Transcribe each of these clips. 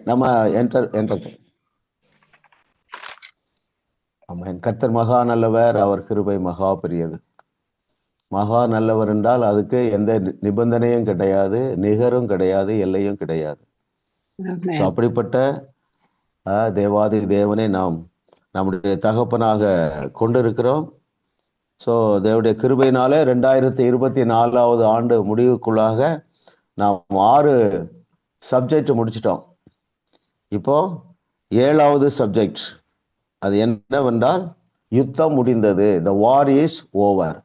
நம்ம என்டர் ஆமாம். கர்த்தர் மகா நல்லவர், அவர் கிருபை மகா பெரியது. மகா நல்லவர் என்றால் அதுக்கு எந்த நிபந்தனையும் கிடையாது, நிகரும் கிடையாது, எல்லையும் கிடையாது. ஸோ அப்படிப்பட்ட தேவாதி தேவனை நாம் நம்முடைய தகப்பனாக கொண்டிருக்கிறோம். ஸோ தேவனுடைய கிருபையினாலே 2024 ஆண்டு முடிவுக்குள்ளாக நாம் 6 சப்ஜெக்ட் முடிச்சிட்டோம். இப்போ 7வது சப்ஜெக்ட் அது என்னவென்றால் யுத்தம் முடிந்தது. த வார் இஸ் ஓவர்.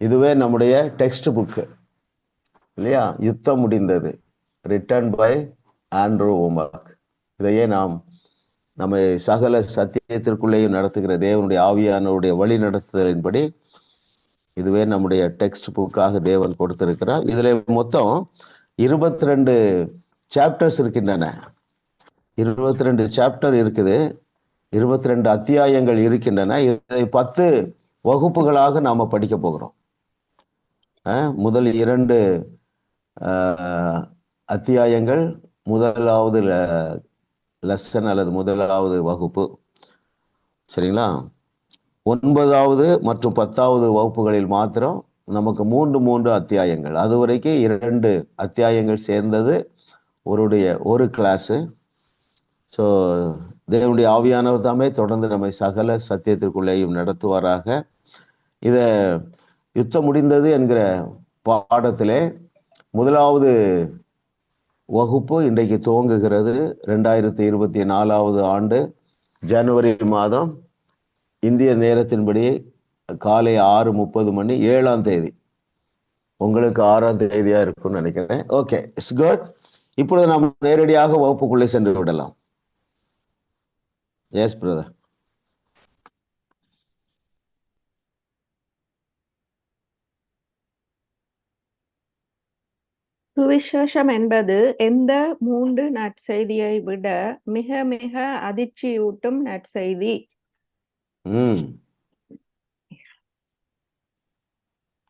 இதுவே நம்முடைய டெக்ஸ்ட் புக்கு இல்லையா? யுத்தம் முடிந்தது, ரிட்டன் பை ஆண்ட்ரூ ஓமர்க். இதையே நம்ம சகல சத்தியத்திற்குள்ளேயும் நடத்துகிற தேவனுடைய ஆவியானவருடைய வழி நடத்துதலின்படி இதுவே நம்முடைய டெக்ஸ்ட் புக்காக தேவன் கொடுத்திருக்கிறார். இதுல மொத்தம் 22 சாப்டர்ஸ் இருக்கின்றன. 22 சாப்டர் இருக்குது, 22 அத்தியாயங்கள் இருக்கின்றன. இதை 10 வகுப்புகளாக நாம படிக்க போகிறோம். முதல் 2 அத்தியாயங்கள் முதலாவது லெசன் அல்லது முதலாவது வகுப்பு, சரிங்களா? 9வது மற்றும் 10வது வகுப்புகளில் மாத்திரம் நமக்கு 3 அத்தியாயங்கள். அது வரைக்கும் 2 அத்தியாயங்கள் சேர்ந்தது ஒரு கிளாஸு. ஸோ தேவனுடைய ஆவியானவர் தாமே தொடர்ந்து நம்மை சகல சத்தியத்திற்குள்ளேயும் நடத்துவாராக. இதை யுத்தம் முடிந்தது என்கிற பாடத்திலே முதலாவது வகுப்பு இன்றைக்கு துவங்குகிறது. 2024 ஆண்டு ஜனவரி மாதம் இந்திய நேரத்தின்படி காலை 6:30 மணி, 7ஆம் தேதி. உங்களுக்கு 6ஆம் தேதியா இருக்கும்னு நினைக்கிறேன். Okay, it's good. இப்பொழுது நாம் நேரடியாக வகுப்புக்குள்ளே சென்று விடலாம். Yes brother. சுவிசேஷம் என்பது எந்த 3 நற்செய்தியை விட மிக மிக அதிர்ச்சியூட்டும் நற்செய்தி.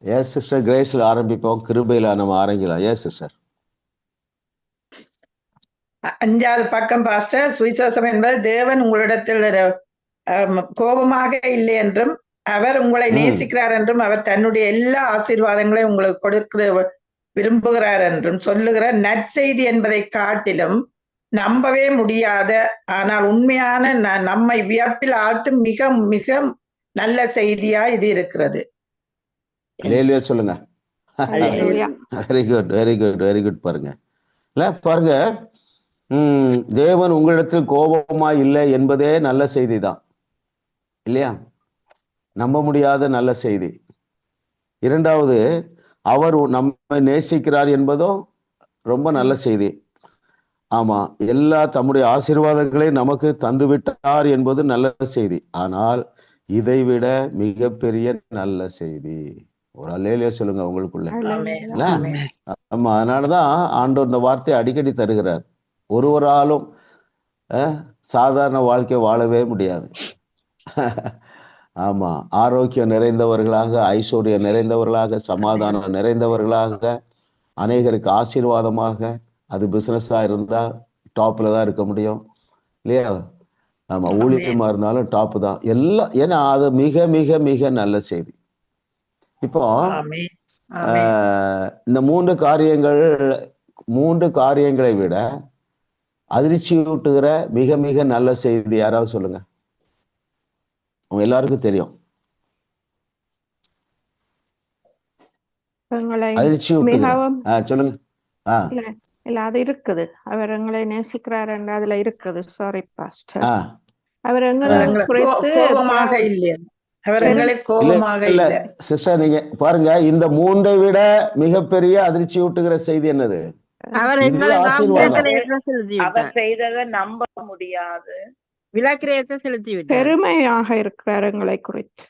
எஸ் சிஸ்டர், கிரேஸ்ல ஆரம்பிப்போம், கிருபையில நம்ம ஆரம்பிக்கலாம். Yes sister. 5வது பக்கம் பாஸ்டர். சுவிசேஷம் என்பது தேவன் உங்களிடத்தில் கோபமாக இல்லை என்றும் அவர் உங்களை நேசிக்கிறார் என்றும் அவர் தன்னுடைய எல்லா ஆசீர்வாதங்களையும் உங்களுக்கு கொடுக்க விரும்புகிறார் என்றும் சொல்லுகிற நற்செய்தி என்பதை காட்டிலும் நம்பவே முடியாத ஆனால் உண்மையான நம்மை வியப்பில் ஆழ்த்தும் மிக மிக நல்ல செய்தியா இது இருக்கிறது. சொல்லுங்க. Very good, very good, very good. பாருங்க, தேவன் உங்களிடத்தில் கோபமா இல்லை என்பதே நல்ல செய்தி தான் இல்லையா? நம்ப முடியாத நல்ல செய்தி. 2வது, அவர் நம்மை நேசிக்கிறார் என்பதும் ரொம்ப நல்ல செய்தி. ஆமா, எல்லா தம்முடைய ஆசீர்வாதங்களை நமக்கு தந்து விட்டார் என்பது நல்ல செய்தி. ஆனால் இதைவிட மிகப்பெரிய நல்ல செய்தி. ஒரு அல்லேலூயா சொல்லுங்க உங்களுக்குள்ள. ஆமா, அதனாலதான் ஆண்டவர் இந்த வார்த்தையை அடிக்கடி தருகிறார். ஒருவராலும் சாதாரண வாழ்க்கை வாழவே முடியாது. ஆமா, ஆரோக்கியம் நிறைந்தவர்களாக, ஐஸ்வர்யம் நிறைந்தவர்களாக, சமாதானம் நிறைந்தவர்களாக, அநேகருக்கு ஆசீர்வாதமாக, அது பிசினஸா இருந்தா டாப்ல தான் இருக்க முடியும் இல்லையா? ஆமா, ஊழியமா இருந்தாலும் டாப் தான் எல்லாம். ஏன்னா அது மிக மிக மிக நல்ல செய்தி. இப்போ இந்த 3 காரியங்களை விட அதிர்ச்சியூட்டுகிற மிக மிக நல்ல செய்தி யாராவது சொல்லுங்க. உங்க எல்லாருக்கும் தெரியும். சொல்லுங்க. அது இருக்குது. அவர் எங்களை நேசிக்கிறார் என்று அதுல இருக்குது. Sorry pastor. அவர் எங்களை கோபமாக இல்லை. அவர் எங்களை கோபமாக இல்லை. சிஸ்டர், நீங்க பாருங்க, இந்த 3ஐ விட மிகப்பெரிய அதிர்ச்சியூட்டுகிற செய்தி என்னது? அவர் செய்ததை நம்ப முடியாது, விலக்கிரயத்தை செலுத்தி விட்டார். பெருமையாக இருக்கிறார் எங்களை குறித்து.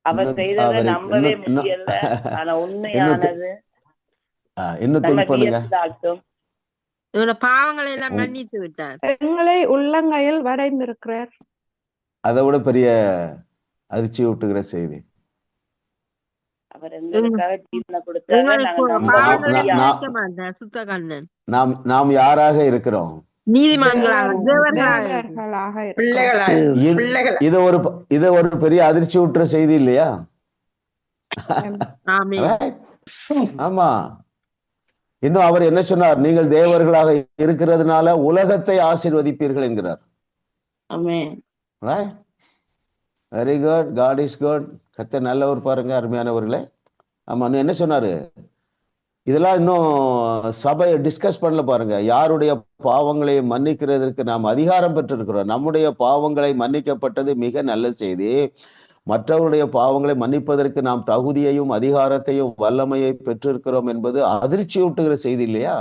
அவர் செய்ததை நம்பவே முடியல. ஆனா உண்மையானது. பாவங்களை எல்லாம் மன்னித்து விட்டார். எங்களை உள்ளங்கையில் வரைந்திருக்கிறார். அதை விட பெரிய அதிர்ச்சியூட்டுகிற செய்தி. நாம் யாராக இருக்கிறோம்? நீதிமான்களாக தேவர்களாக தேவர்களாக இருக்கிறோம். பிள்ளைகளாய் இது பிள்ளைகள் இது ஒரு பெரிய அதிர்ச்சி ஊட்டுற செய்தி இல்லையா? ஆமென். Right? ஆமா. இன்னும் அவர் என்ன சொன்னார்? நீங்கள் தேவர்களாக இருக்கிறதுனால உலகத்தை ஆசீர்வதிப்பீர்கள் என்கிறார். ஆமென். Right? Very good. God is good. கர்த்தர் நல்லவர் பாருங்க அருமையானவர்களே. ஆமா, இன்னும் என்ன சொன்னாரு? இதெல்லாம் இன்னும் சபையை டிஸ்கஸ் பண்ணல பாருங்க. யாருடைய பாவங்களை மன்னிக்கிறதற்கு நாம் அதிகாரம் பெற்றிருக்கிறோம். நம்முடைய பாவங்களை மன்னிக்கப்பட்டது மிக நல்ல செய்தி. மற்றவருடைய பாவங்களை மன்னிப்பதற்கு நாம் தகுதியையும் அதிகாரத்தையும் வல்லமையை பெற்றிருக்கிறோம் என்பது அதிர்ச்சியூட்டுகிற செய்தி இல்லையா?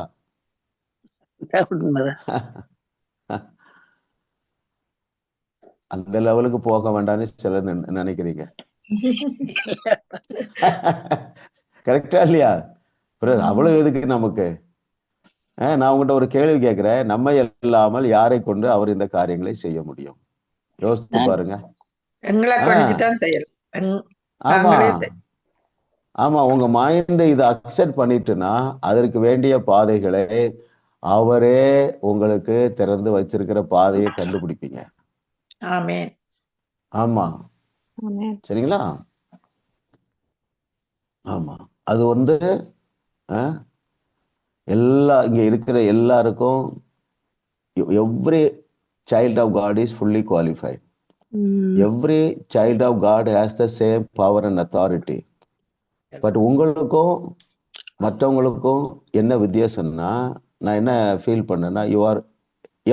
அந்த லெவலுக்கு போக வேண்டாம்னு சிலர் நினைக்கிறீங்க. கரெக்டா இல்லையா? அவ்வளவு எதுக்கு நமக்கு? நான் உங்ககிட்ட ஒரு கேள்வி கேட்கிறேன். நம்ம இல்லாமல் யாரை கொண்டு அவர் இந்த காரியங்களை செய்ய முடியும்? யோசித்து பாருங்க. எங்களை கொண்டுதான் செய்யலாம். ஆமா ஆமா, உங்க மைண்ட் இதை அக்செப்ட் பண்ணிட்டுனா அதற்கு வேண்டிய பாதைகளை அவரே உங்களுக்கு திறந்து வச்சிருக்கிற பாதையை கண்டுபிடிப்பீங்க. ஆமென். ஆமா, சரிங்களா? ஆமா, அது வந்து இங்க இருக்கிற எல்லாருக்கும் every child of God is fully qualified. Every child of God has the same power and authority. But உங்களுக்கும் மற்றவங்களுக்கும் என்ன வித்தியாசம்னா, நான் என்ன ஃபீல் பண்ணேன்னா, you are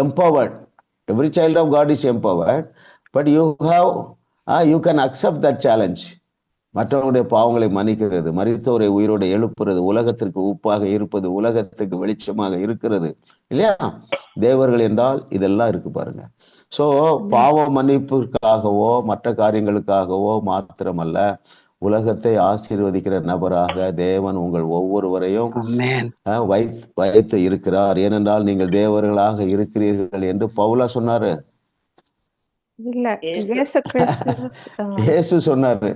empowered. Every child of God is empowered, but you can accept that challenge. மற்றவங்களுடைய பாவங்களை மன்னிக்கிறது, மரித்தோரை உயிரோடு எழுப்புறது, உலகத்திற்கு உப்பாக இருப்பது, உலகத்துக்கு வெளிச்சமாக இருக்கிறது இல்லையா? தேவர்கள் என்றால் இதெல்லாம் இருக்கு பாருங்க. சோ பாவ மன்னிப்புக்காகவோ மற்ற காரியங்களுக்காகவோ மாத்திரமல்ல, உலகத்தை ஆசீர்வதிக்கிற நபராக தேவன் உங்கள் ஒவ்வொருவரையும் வைத்து இருக்கிறார். ஏனென்றால் நீங்கள் தேவர்களாக இருக்கிறீர்கள் என்று பவுலா சொன்னாரு, இயேசு சொன்னாரு.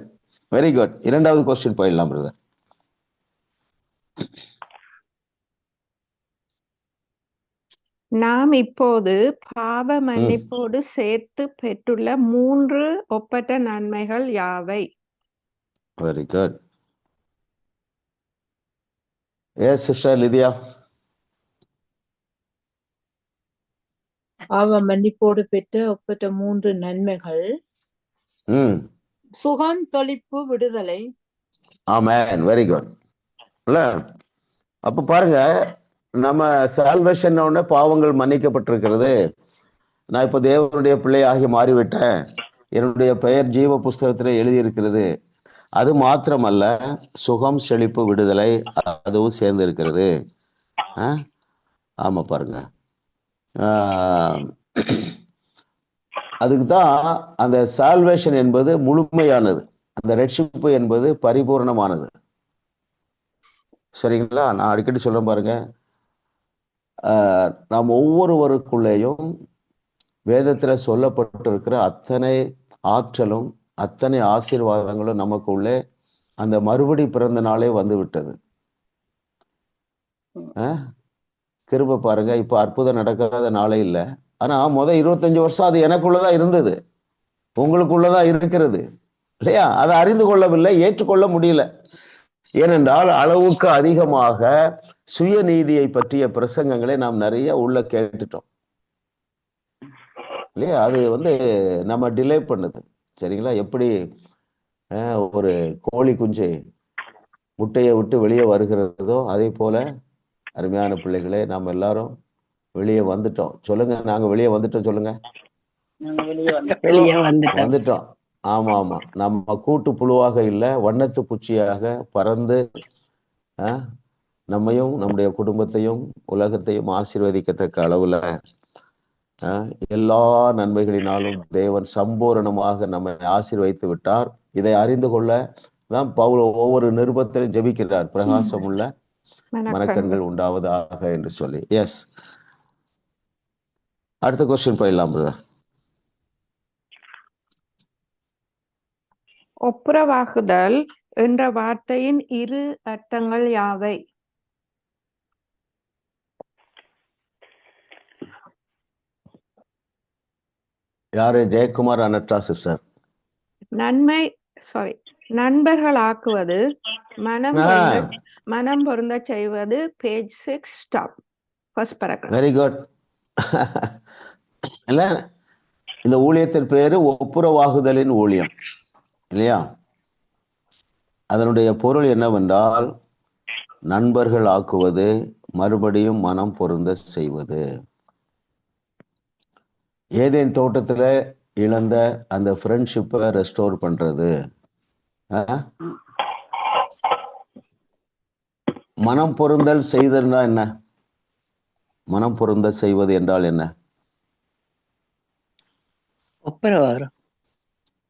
Very good. இரண்டாவது क्वेश्चन போயிடலாம் பிரதர். நாம் இப்போது பாவ மன்னிப்போடு சேர்த்து பெற்றுள்ள 3 ஒப்பற்ற நன்மைகள் யாவை? Very good. Yes sister Lydia. பாவ மன்னிப்போடு பெற்ற ஒப்பற்ற 3 நன்மைகள் சுகம், சொலிப்பு, விடுதலை. ஆமென். Very good. இல்ல, அப்ப பாருங்க, நம்ம சால்வேஷன் உடனே பாவங்கள் மன்னிக்கப்பட்டிருக்கிறது. நான் இப்ப தேவனுடைய பிள்ளையாகி மாறிவிட்டேன், என்னுடைய பெயர் ஜீவ புஸ்தகத்துல எழுதியிருக்கிறது. அது மாத்திரமல்ல, சுகம், செழிப்பு, விடுதலை அதுவும் சேர்ந்து இருக்கிறது. ஆமா பாருங்க, அதுக்குதான் அந்த சால்வேஷன் என்பது முழுமையானது, அந்த ரட்சிப்பு என்பது பரிபூர்ணமானது. சரிங்களா? நான் அடிக்கடி சொல்றேன் பாருங்க, நாம் ஒவ்வொருவருக்குள்ளேயும் வேதத்துல சொல்லப்பட்டிருக்கிற அத்தனை ஆற்றலும் அத்தனை ஆசீர்வாதங்களும் நமக்குள்ளே அந்த மறுபடி பிறந்த நாளே வந்து விட்டது. கிருபை பாருங்க, இப்ப அற்புதம் நடக்காத நாளே இல்லை. ஆனா 25 வருஷம் அது எனக்குள்ளதான் இருந்தது, உங்களுக்குள்ளதான் இருக்கிறது இல்லையா? அதை அறிந்து கொள்ளவில்லை, ஏற்றுக்கொள்ள முடியல. ஏனென்றால் அளவுக்கு அதிகமாக சுயநீதியை பற்றிய பிரசங்கங்களை நாம் நிறைய உள்ள கேட்டுட்டோம் இல்லையா? அது நம்ம டிலே பண்ணுது. சரிங்களா? எப்படி ஒரு கோழி குஞ்சு முட்டையை விட்டு வெளியே வருகிறதோ அதே போல அருமையான பிள்ளைகளே, நாம் எல்லாரும் வெளியே வந்துட்டோம். சொல்லுங்க, நாங்க வெளியே வந்துட்டோம். சொல்லுங்க, வந்துட்டோம். ஆமா ஆமா, நம்ம கூட்டு புழுவாக இல்லை, வண்ணத்து பூச்சியாக பறந்து நம்மையும் நம்முடைய குடும்பத்தையும் உலகத்தையும் ஆசீர்வதிக்கத்தக்க அளவுல எல்லா நன்மைகளினாலும் தேவன் சம்பூரணமாக நம்மை ஆசீர்வதித்து விட்டார். இதை அறிந்து கொள்ள தான் பவுல் ஒவ்வொரு நிருபத்திலும் ஜெபிக்கிறார், பிரகாசம் உள்ள மனக்கண்கள் உண்டாவதாக என்று சொல்லி. எஸ், அடுத்த क्वेश्चन போயிடலாம் பிரதர். ஒப்புரவாகுதல் என்ற வார்த்தையின் 2 அர்த்தங்கள் யாவை? யாரு? ஜெயக்குமார் அனட்ரா சிஸ்டர். நண்பர்கள் ஆக்குவது, மனம் பொருந்த செய்வது. Page 6 stop, first paragraph. Very good. இல்ல, இந்த ஊழியத்தின் பேரு ஒப்புரவாகுதலின் ஊழியம் இல்லையா? அதனுடைய பொருள் என்னவென்றால் நண்பர்கள் ஆக்குவது, மறுபடியும் மனம் பொருந்த செய்வது. ஏதேன் தோட்டத்துல இழந்த அந்த ஃப்ரெண்ட்ஷிப்பை ரெஸ்டோர் பண்றது. மனம் பொருந்தல் செய்தல்னா என்ன? மனம் பொருந்த செய்வது என்றால் என்ன?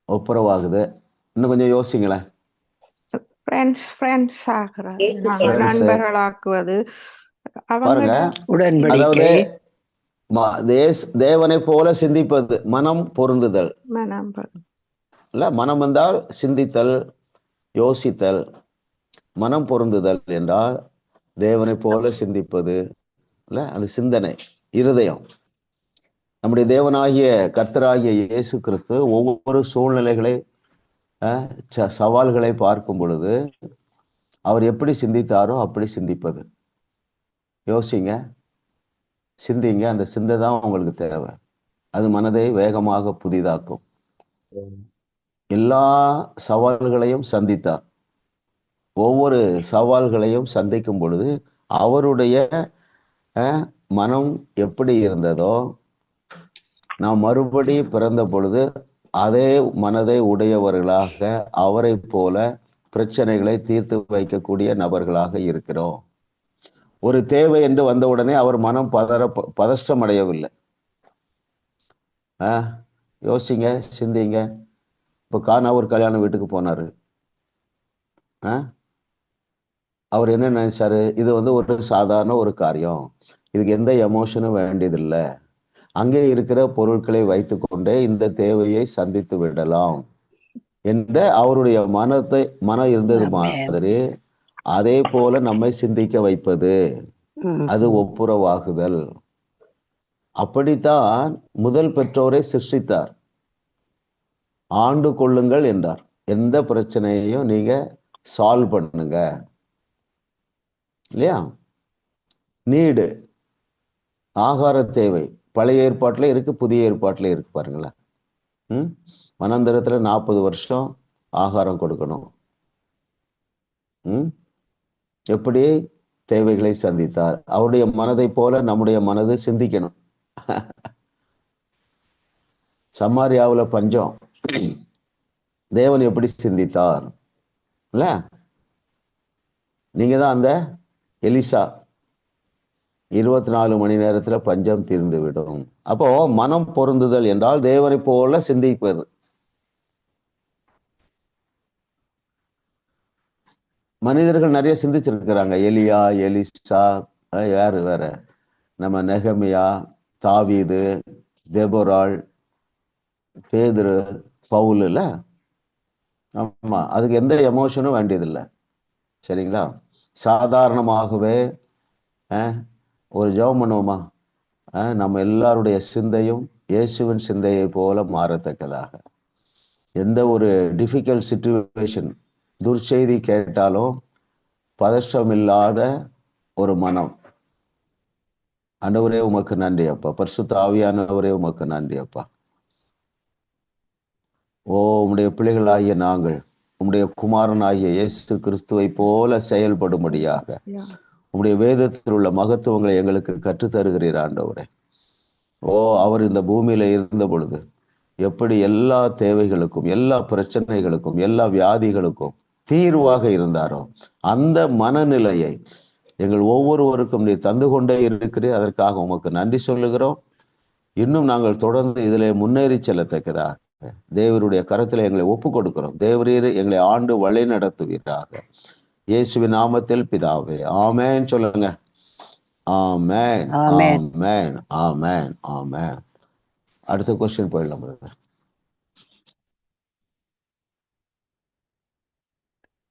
ஒப்புரவாகுது. இன்னும் கொஞ்சம் யோசிங்களேன். நண்பர்களாக்குவது பாருங்க, அதாவது தேவனை போல சிந்திப்பது மனம் பொருந்துதல். இல்ல, மனம் என்றால் சிந்தித்தல், யோசித்தல். மனம் பொருந்துதல் என்றால் தேவனை போல சிந்திப்பது. இல்ல, அது சிந்தனை, இருதயம். நம்முடைய தேவனாகிய கர்த்தராகிய இயேசு கிறிஸ்து ஒவ்வொரு சூழ்நிலைகளை, சவால்களை பார்க்கும் பொழுது அவர் எப்படி சிந்தித்தாரோ அப்படி சிந்திப்பது. யோசிங்க, சிந்திங்க. அந்த சிந்தை தான் உங்களுக்கு தேவை. அது மனதை வேகமாக புதிதாக்கும். எல்லா சவால்களையும் சந்தித்தார். ஒவ்வொரு சவால்களையும் சந்திக்கும் பொழுது அவருடைய மனம் எப்படி இருந்ததோ, நாம் மறுபடி பிறந்த பொழுது அதே மனதை உடையவர்களாக அவரை போல பிரச்சனைகளை தீர்த்து வைக்கக்கூடிய நபர்களாக இருக்கிறோம். ஒரு தேவை என்று வந்தவுடனே அவர் மனம் பதஷ்டம் அடையவில்லை. யோசிங்க, சிந்திங்க. இப்போ கானாவூர் கல்யாண வீட்டுக்கு போனாரு. அவர் என்ன நினைச்சாரு? இது ஒரு சாதாரண ஒரு காரியம், இதுக்கு எந்த எமோஷனும் வேண்டியதில்லை, அங்கே இருக்கிற பொருட்களை வைத்து கொண்டே இந்த தேவையை சந்தித்து விடலாம் என்ற அவருடைய மனம் இருந்தது மாதிரி அதே போல நம்மை சிந்திக்க வைப்பது, அது ஒப்புரவாகுதல். அப்படித்தான் முதல் பெற்றோரை சிருஷ்டித்தார். ஆண்டு கொள்ளுங்கள் என்றார். எந்த பிரச்சனையையும் நீங்க சால்வ் பண்ணுங்க இல்லையா? நீடு, ஆகார தேவை பழைய ஏற்பாட்டில் இருக்கு, புதிய ஏற்பாட்டில் இருக்கு. பாருங்களேன், வனாந்தரத்துல 40 வருஷம் ஆகாரம் கொடுக்கணும். எப்படி தேவைகளை சந்தித்தார். அவருடைய மனதை போல நம்முடைய மனது சிந்திக்கணும். சமாரியாவுல பஞ்சம், தேவன் எப்படி சிந்தித்தார் இல்ல? நீங்க தான் அந்த எலிசா, 24 மணி நேரத்துல பஞ்சம் தீர்ந்து விடும். அப்போ மனம் பொருந்துதல் என்றால் தேவனை போல சிந்திப்பது. மனிதர்கள் நிறைய சிந்திச்சிருக்கிறாங்க. எலியா, எலிசா, யாரு வேற, நம்ம நெகமியா, தாவீது, தெபோராள், பேதுரு, பவுல் இல்ல. ஆமா, அதுக்கு எந்த எமோஷனும் வேண்டியதில்லை. சரிங்களா? சாதாரணமாகவே ஒரு ஜெபம் பண்ணுவோமா? நம்ம எல்லாருடைய சிந்தையும் இயேசுவின் சிந்தையை போல மாறத்தக்கதாக. எந்த ஒரு டிஃபிகல்ட் சிச்சுவேஷன், துர்ச்செய்தி கேட்டாலும் பதஷ்டம் இல்லாத ஒரு மனம். ஆண்டவரே உமக்கு நன்றி அப்பா, பரிசுத்த ஆவியானவரே உமக்கு நன்றி அப்பா. ஓ, உம்முடைய பிள்ளைகளாகிய நாங்கள் உம்முடைய குமாரனாகிய இயேசு கிறிஸ்துவை போல செயல்படும்படியாக உம்முடைய வேதத்தில் உள்ள மகத்துவங்களை எங்களுக்கு கற்றுத்தருகிறீர் ஆண்டவரே. ஓ, அவர் இந்த பூமியில இருந்த பொழுது எப்படி எல்லா தேவைகளுக்கும், எல்லா பிரச்சனைகளுக்கும், எல்லா வியாதிகளுக்கும் தீர்வாக இருந்தாரோ அந்த மனநிலையை எங்கள் ஒவ்வொருவருக்கும் நீ தந்து கொண்டே இருக்கிறீர். அதற்காக உமக்கு நன்றி சொல்லுகிறோம். இன்னும் நாங்கள் தொடர்ந்து இதிலே முன்னேறி செல்லத்தக்கதாக தேவருடைய கரத்தில் எங்களை ஒப்பு கொடுக்கிறோம். தேவரீர் எங்களை ஆண்டு வழி நடத்துவீராக. இயேசுவின் நாமத்தில் பிதாவே, ஆமென் சொல்லுங்க. ஆமென், ஆமென், ஆமென், ஆமென். அடுத்த கொஸ்டின் போயிடலாம்.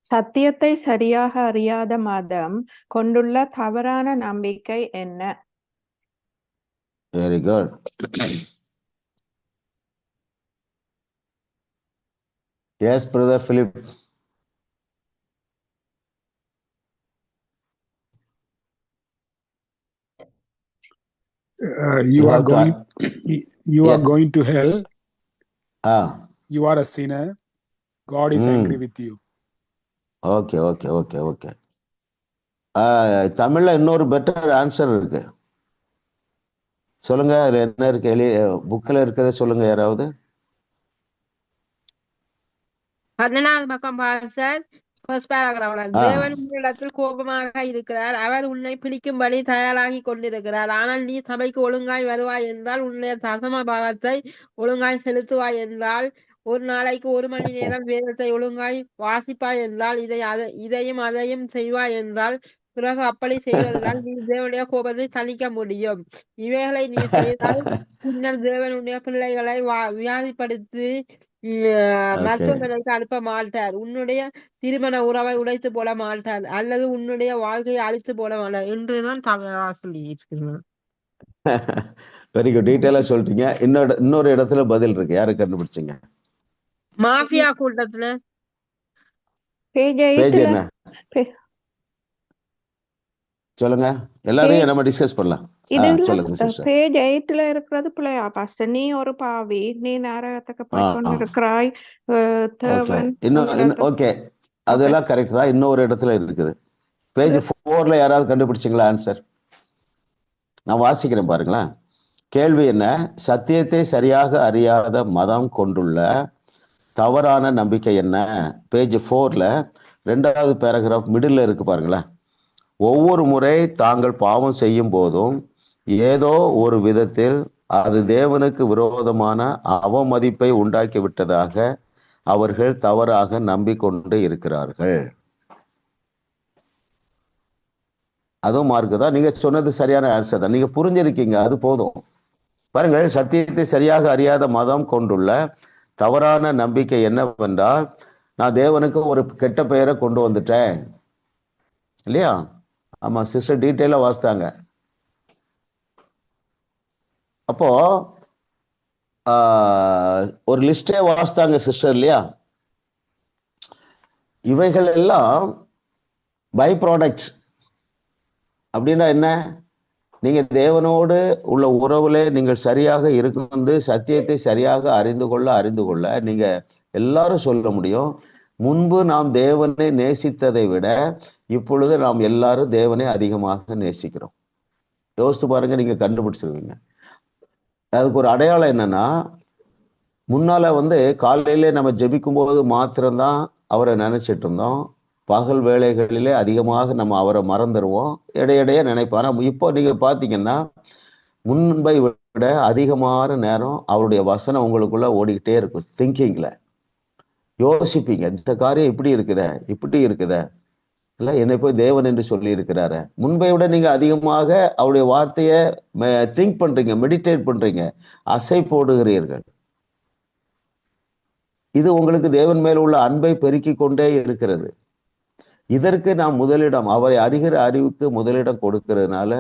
சத்தியத்தை சரியாக அறியாத மதம் கொண்டுள்ள தவறான நம்பிக்கை என்ன? Very good. Yes brother Philip. You You are have to. going you are Yeah. going to hell. You are a sinner. God is angry with you. Okay okay okay okay. தமிழ்ல இன்னொரு பெட்டர் ஆன்சர் இருக்கு, சொல்லுங்க. அதுல என்ன இருக்கு? புக்ல இருக்கிறத சொல்லுங்க யாராவது. 14வது பக்கம் பாஸ்டர், ஃபர்ஸ்ட் பேராகிராஃப்ல, தேவன் உன்னிடத்தில் கோபமாக இருக்கிறார், அவர் உன்னை பிடிக்கும்படி தயாராகி கொண்டிருக்கிறார். ஆனால் நீ சபைக்கு ஒழுங்காய் வருவாய் என்றால், உன்னுடைய தசம பாகத்தை ஒழுங்காய் செலுத்துவாய் என்றால், ஒரு நாளைக்கு 1 மணி நேரம் வேதத்தை ஒழுங்காய் வாசிப்பாய் என்றால், இதையும் அதையும் செய்வாய் என்றால், பிறகு அப்படி செய்வதால் நீ தேவனுடைய கோபத்தை தணிக்க முடியும். இவைகளை நீ செய்தால் பின்னர் தேவன் உன்னுடைய பிள்ளைகளை வியாதிப்படுத்தி மருத்துவமனைக்கு அனுப்ப மாட்டார், உன்னுடைய திருமண உறவை உடைத்து போட மாட்டார், அல்லது உன்னுடைய வாழ்க்கையை அழித்து போட மாட்டார் என்றுதான் சொல்லி இருக்கிறார். வெரி குட், டீட்டெயிலா சொல்லிட்டீங்க. இன்னொரு இடத்துல பதில் இருக்கு, யாரு கண்டுபிடிச்சீங்க? மாஃபியா கூட்டத்துல பேஜ் என்ன சொல்லுங்க, எல்லாரையும் நம்ம டிஸ்கஸ் பண்ணலாம். பேஜ் 8ல இருக்கிறது பிள்ளையா பாஸ்டர்? நீ ஒரு பாவி, நீ நரகத்துக்கு போய் கொண்டிருக்கிறாய். ஓகே, அதெல்லாம் கரெக்ட் தான். இன்னொரு இடத்துல இருக்குது. பேஜ் 4ல யாராவது கண்டுபிடிச்சிங்களா ஆன்சர்? நான் வாசிக்கிறேன் பாருங்களேன். கேள்வி என்ன? சத்தியத்தை சரியாக அறியாத மதம் கொண்டுள்ள தவறான நம்பிக்கை என்ன? பேஜ் 4ல 2வது பேராகிராஃப் மிடில் இருக்கு பாருங்களேன். ஒவ்வொரு முறை தாங்கள் பாவம் செய்யும் போதும் ஏதோ ஒரு விதத்தில் அது தேவனுக்கு விரோதமான அவமதிப்பை உண்டாக்கி விட்டதாக அவர்கள் தவறாக நம்பிக்கொண்டு இருக்கிறார்கள். அதுவும் மார்க்கு தான். நீங்க சொன்னது சரியான ஆன்சர் தான், நீங்க புரிஞ்சிருக்கீங்க, அது போதும். பாருங்கள், சத்தியத்தை சரியாக அறியாத மதம் கொண்டுள்ள தவறான நம்பிக்கை என்னவென்றால், நான் தேவனுக்கு ஒரு கெட்ட பெயரை கொண்டு வந்துட்டேன் இல்லையா? ஆமா, சிஸ்டர் டீட்டெயிலா வாசித்தாங்க. அப்போ ஒரு லிஸ்டே வாசித்தாங்க சிஸ்டர் இல்லையா? இவைகள் எல்லாம் பை ப்ராடக்ட். அப்படின்னா என்ன? நீங்க தேவனோடு உள்ள உறவுல நீங்கள் சரியாக இருக்கும், சத்தியத்தை சரியாக அறிந்து கொள்ள நீங்க எல்லாரும் சொல்ல முடியும், முன்பு நாம் தேவனை நேசித்ததை விட இப்பொழுது நாம் எல்லாரும் தேவனை அதிகமாக நேசிக்கிறோம். யோசித்து பாருங்க, நீங்க கண்டுபிடிச்சிருவீங்க. அதுக்கு ஒரு அடையாளம் என்னன்னா, முன்னால காலையிலே நம்ம ஜெபிக்கும் போது மாத்திரம்தான் அவரை நினைச்சிட்டு இருந்தோம். பகல் வேளைகளிலே அதிகமாக நம்ம அவரை மறந்துடுவோம், இடையிடையே நினைப்போம். ஆனா இப்போ நீங்க பாத்தீங்கன்னா முன்பை விட அதிகமான நேரம் அவருடைய வசனம் உங்களுக்குள்ள ஓடிக்கிட்டே இருக்கும். திங்கிங்ல யோசிப்பீங்க, இந்த காரியம் இப்படி இருக்குத இல்ல, என்னை போய் தேவன் என்று சொல்லி இருக்கிறாரு. முன்பை விட நீங்க அதிகமாக அவருடைய வார்த்தையை திங்க் பண்றீங்க, மெடிடேட் பண்றீங்க, அசை போடுகிறீர்கள். இது உங்களுக்கு தேவன் மேல உள்ள அன்பை பெருக்கி கொண்டே இருக்கிறது. இதற்கு நாம் முதலிடம், அவரை அறிகிற அறிவுக்கு முதலிடம் கொடுக்கிறதுனால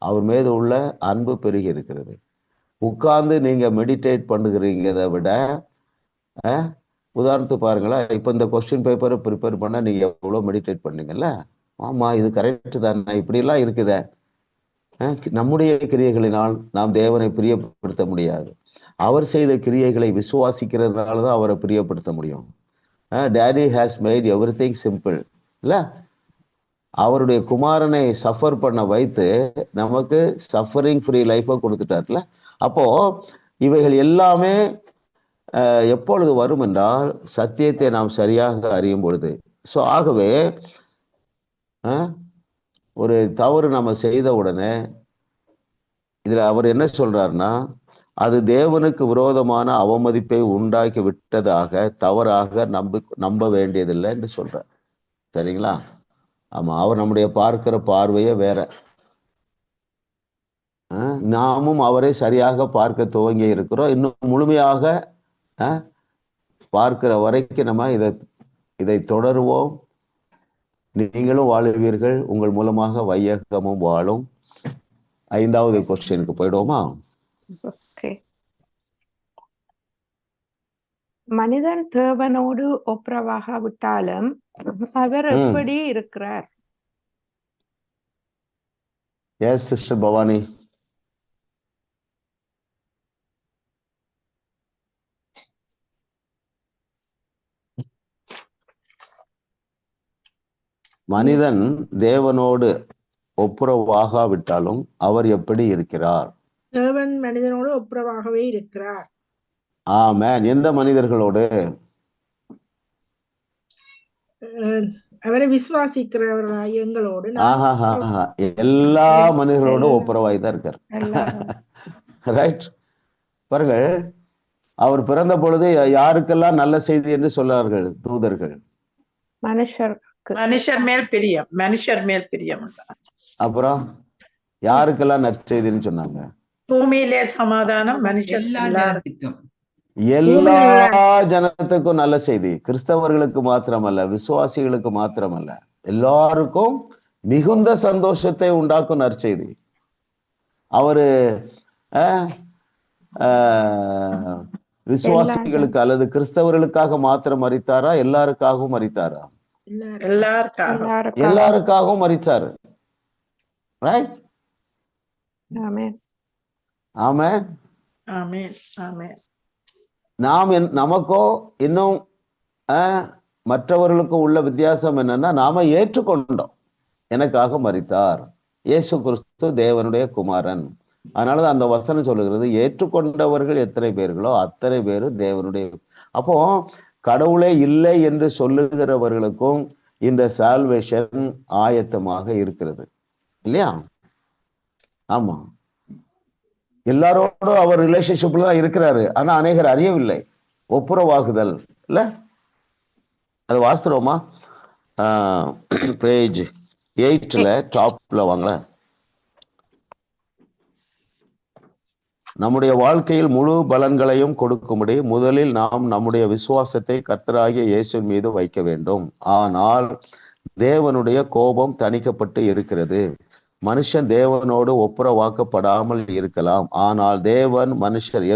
அவர் மீது உள்ள அன்பு பெருகி இருக்கிறது. உட்கார்ந்து நீங்க மெடிடேட் பண்ணுகிறீங்கிறத விட, உதாரணத்துக்கு பாருங்களேன், இப்போ இந்த கொஸ்டின் பேப்பரை ப்ரிப்பேர் பண்ண நீங்க எவ்வளோ மெடிடேட் பண்ணீங்கல்ல? ஆமா, இது கரெக்டு தானே, இப்படிலாம் இருக்குத. நம்முடைய கிரியைகளினால் நாம் தேவனை பிரியப்படுத்த முடியாது. அவர் செய்த கிரியைகளை விசுவாசிக்கிறதுனால தான் அவரை பிரியப்படுத்த முடியும். Daddy has made everything simple இல்ல? அவருடைய குமாரனை சஃபர் பண்ண வைத்து நமக்கு சஃபரிங் ஃப்ரீ லைஃபை கொடுத்துட்டார்ல. அப்போ இவைகள் எல்லாமே எப்பொழுது வரும் என்றால், சத்தியத்தை நாம் சரியாக அறியும் பொழுது. ஸோ ஆகவே ஒரு தவறு நம்ம செய்த உடனே இதுல அவர் என்ன சொல்றாருன்னா, அது தேவனுக்கு விரோதமான அவமதிப்பை உண்டாக்கி விட்டதாக தவறாக நம்ப வேண்டியதில்லை என்று சொல்றார். சரிங்களா? ஆமா, அவர் நம்முடைய பார்க்கிற பார்வையே வேற. நாமும் அவரை சரியாக பார்க்க துவங்கி இருக்கிறோம். இன்னும் முழுமையாக பார்க்கிற வரைக்கும் நம்ம இதை தொடருவோம். நீங்களும் வாழுவீர்கள், உங்கள் மூலமாக வையகமும் வாழும். 5வது கொஸ்டினுக்கு போயிடுவோமா? மனிதன் தேவனோடு ஒப்புரவாகாவிட்டாலும் அவர் எப்படி இருக்கிறார்? Yes sister Bhavani. மனிதன் தேவனோடு ஒப்புரவாகாவிட்டாலும் அவர் எப்படி இருக்கிறார்? தேவன் மனிதனோடு ஒப்புரவாகவே இருக்கிறார். ஆமென். எந்த மனிதர்களோடு? அவரை விசுவாசிக்கிறவர்களாய் எங்களோடு எல்லா மனிதர்களோடும் ஒப்புரவாய் தான் இருக்கார். ரைட். பாருங்க, அவர் பிறந்த பொழுது யாருக்கெல்லாம் நல்ல செய்தி என்று சொன்னார்கள் தூதர்கள்? மனுஷர் மேல் பிரியம். அப்புறம் யாருக்கெல்லாம் நற்செய்தின்னு சொன்னாங்க? பூமியிலே சமாதானம், மனுஷர் எல்லா ஜனத்துக்கும் நல்ல செய்தி. கிறிஸ்தவர்களுக்கு மாத்திரமல்ல, விசுவாசிகளுக்கு மாத்திரமல்ல, எல்லாருக்கும் மிகுந்த சந்தோஷத்தை உண்டாக்கும் நற்செய்தி. அவரு விசுவாசிகளுக்கு அல்லது கிறிஸ்தவர்களுக்காக மாத்திரம் மரித்தாரா, எல்லாருக்காகவும் மரித்தாரா? எல்லாருக்காகவும் மரித்தாரு. ரைட். ஆமென். ஆமென். ஆமென். ஆமென். நமக்கோ இன்னும் மற்றவர்களுக்கும் உள்ள வித்தியாசம் என்னன்னா, நாம ஏற்றுக்கொண்டோம். எனக்காக மரித்தார் இயேசு கிறிஸ்து தேவனுடைய குமாரன். அதனாலதான் அந்த வசனம் சொல்லுகிறது, ஏற்றுக்கொண்டவர்கள் எத்தனை பேர்களோ அத்தனை பேரு தேவனுடைய. அப்போ கடவுளே இல்லை என்று சொல்லுகிறவர்களுக்கும் இந்த சால்வேஷன் ஆயத்தமாக இருக்கிறது இல்லையா? ஆமா, எல்லாரோடும் அவர் ரிலேஷன்ஷிப்ல தான் இருக்கிறாரு. ஆனா அநேகர் அறியவில்லை. ஒப்புரவாகுதல் இல்ல, அது வாஸ்தவமா? பேஜ் 8ல டாப்ல வாங்கல. நம்முடைய வாழ்க்கையில் முழு பலன்களையும் கொடுக்கும்படி முதலில் நாம் நம்முடைய விசுவாசத்தை கர்த்தராகிய இயேசுவின் மீது வைக்க வேண்டும். ஆனால் தேவனுடைய கோபம் தணிக்கப்பட்டு இருக்கிறது. மனுஷன் தேவனோடு ஒப்புரவாக்கப்படாமல் இருக்கலாம், ஆனால் தேவன்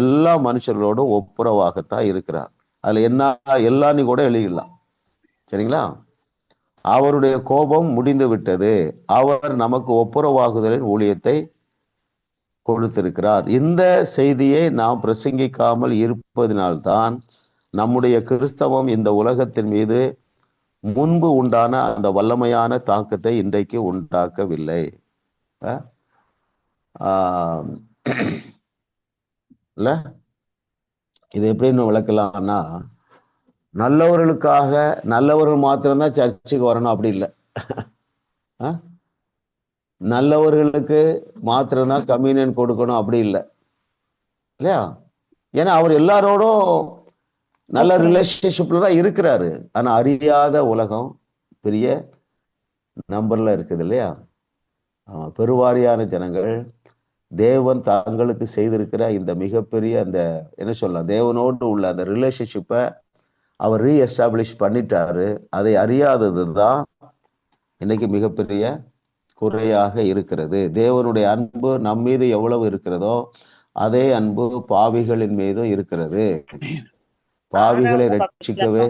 எல்லா மனுஷர்களோடும் ஒப்புரவாகத்தான் இருக்கிறார். அதுல என்ன எல்லாரும் கூட எழுதிடலாம். சரிங்களா? அவருடைய கோபம் முடிந்து விட்டது. அவர் நமக்கு ஒப்புரவாகுதலின் ஊழியத்தை கொடுத்திருக்கிறார். இந்த செய்தியை நாம் பிரசங்கிக்காமல் இருப்பதினால்தான் நம்முடைய கிறிஸ்தவம் இந்த உலகத்தின் மீது முன்பு உண்டான அந்த வல்லமையான தாக்கத்தை இன்றைக்கு உண்டாக்கவில்லை. இல்ல, இது எப்படின்னு விளக்கலாம்னா, நல்லவர்களுக்காக நல்லவர்கள் மாத்திரம்தான் சர்ச்சுக்கு வரணும் அப்படி இல்லை. நல்லவர்களுக்கு மாத்திரம்தான் கம்யூனியன் கொடுக்கணும் அப்படி இல்லை இல்லையா? ஏன்னா அவர் எல்லாரோடும் நல்ல ரிலேஷன்ஷிப்ல தான் இருக்கிறாரு. ஆனா அறியாத உலகம் பெரிய நம்பர்ல இருக்குது இல்லையா? பெருவாரியான ஜனங்கள் தேவன் தங்களுக்கு செய்திருக்கிற இந்த மிகப்பெரிய அந்த என்ன சொல்லலாம், தேவனோடு உள்ள அந்த ரிலேஷன்ஷிப்பை அவர் ரீஎஸ்டாப்ளிஷ் பண்ணிட்டாரு. அதை அறியாதது தான் இன்னைக்கு மிகப்பெரிய குறையாக இருக்கிறது. தேவனுடைய அன்பு நம் மீது எவ்வளவு இருக்கிறதோ அதே அன்பு பாவிகளின் மீதும் இருக்கிறது. பாவிகளை ரட்சிக்கவே.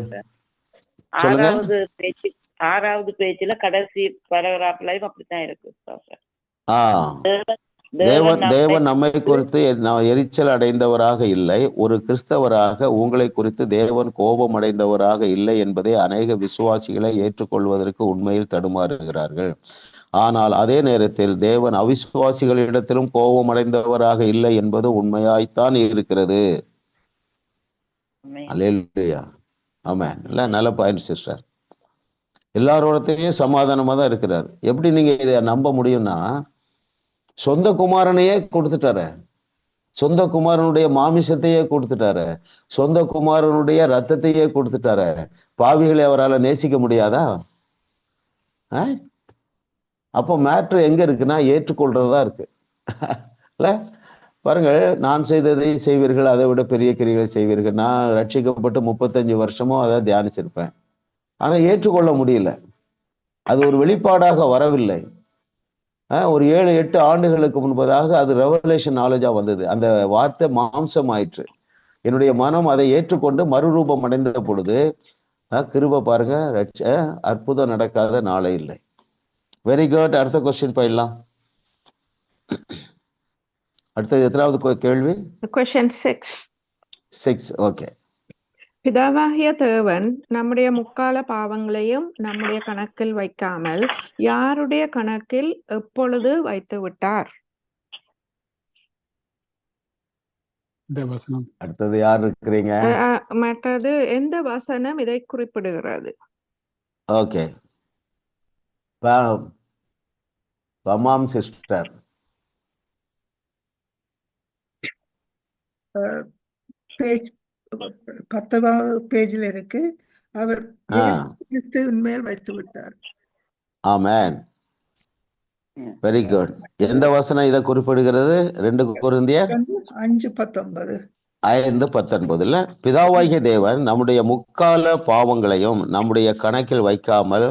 ஆறாவது பேஜ்ல கடைசி பேராகிராஃப்லயும் அப்படித்தான் இருக்கு. தேவன் நம்மை குறித்து எரிச்சல் அடைந்தவராக இல்லை, ஒரு கிறிஸ்தவராக உங்களை குறித்து தேவன் கோபம் அடைந்தவராக இல்லை என்பதை அநேக விசுவாசிகளை ஏற்றுக்கொள்வதற்கு உண்மையில் தடுமாறுகிறார்கள். ஆனால் அதே நேரத்தில் தேவன் அவிசுவாசிகளிடத்திலும் கோபம் அடைந்தவராக இல்லை என்பது உண்மையாய்த்தான் இருக்கிறது. அல்லேலூயா. ஆமென். இல்ல, நல்ல பாயிண்ட் சிஸ்டர். எல்லாரோடத்தையும் சமாதானமா தான் இருக்கிறார். எப்படி நீங்க இதை நம்ப முடியும்னா, சொந்த குமாரனையே கொடுத்துட்டாரு, சொந்த குமாரனுடைய மாமிசத்தையே கொடுத்துட்டாரு, சொந்த குமாரனுடைய ரத்தத்தையே கொடுத்துட்டாரு. பாவிகளை அவரால் நேசிக்க முடியாதா? அப்போ மேட்ரு எங்க இருக்குன்னா ஏற்றுக்கொள்றதா இருக்கு இல்ல? பாருங்கள், நான் செய்ததை செய்வீர்கள், அதை விட பெரிய கிரிகளை செய்வீர்கள். நான் ரட்சிக்கப்பட்டு 35 வருஷமும் அதை தியானிச்சிருப்பேன். ஆனா ஏற்றுக்கொள்ள முடியல. அது ஒரு வெளிப்பாடாக வரவில்லை. ஒரு 7-8 ஆண்டுகளுக்கு முன்பதாக அது ரெவலேஷன் நாலேஜா வந்தது. அந்த வார்த்தை மாம்சம் ஆயிற்று. என்னுடைய மனம் அதை ஏற்றுக்கொண்டு மறுரூபம் அடைந்த பொழுது கிருபை பாருங்க, அற்புதம் நடக்காத நாளே இல்லை. Very good. அடுத்த கொஸ்டின் போயிடலாம். அடுத்தது எத்தனாவது கேள்வி? Question 6. 6. ஓகே. பிதாவாகிய தேவன் நம்முடைய முக்கால பாவங்களையும் நம்முடைய கணக்கில் வைக்காமல் யாருடைய கணக்கில் எப்பொழுது வைத்து விட்டார்? இந்த வசனம். அடுத்தது யார் இருக்கிறீங்க? மற்றது எந்த வசனம் இதை குறிப்பிடுகிறது? Okay, பமாம் sister. பேஜ் 10வது பேஜில் இருக்கு. அவர் இயேசு கிறிஸ்துவின் மேல் வைத்து விட்டார். ஆமென். Very good. எந்த வசனம் இதை குறிப்பிடுகிறது? 2 கொரிந்தியர் 5:19. 5:19. பிதாவாகிய தேவன் நம்முடைய முக்கால பாவங்களையும் நம்முடைய கணக்கில் வைக்காமல்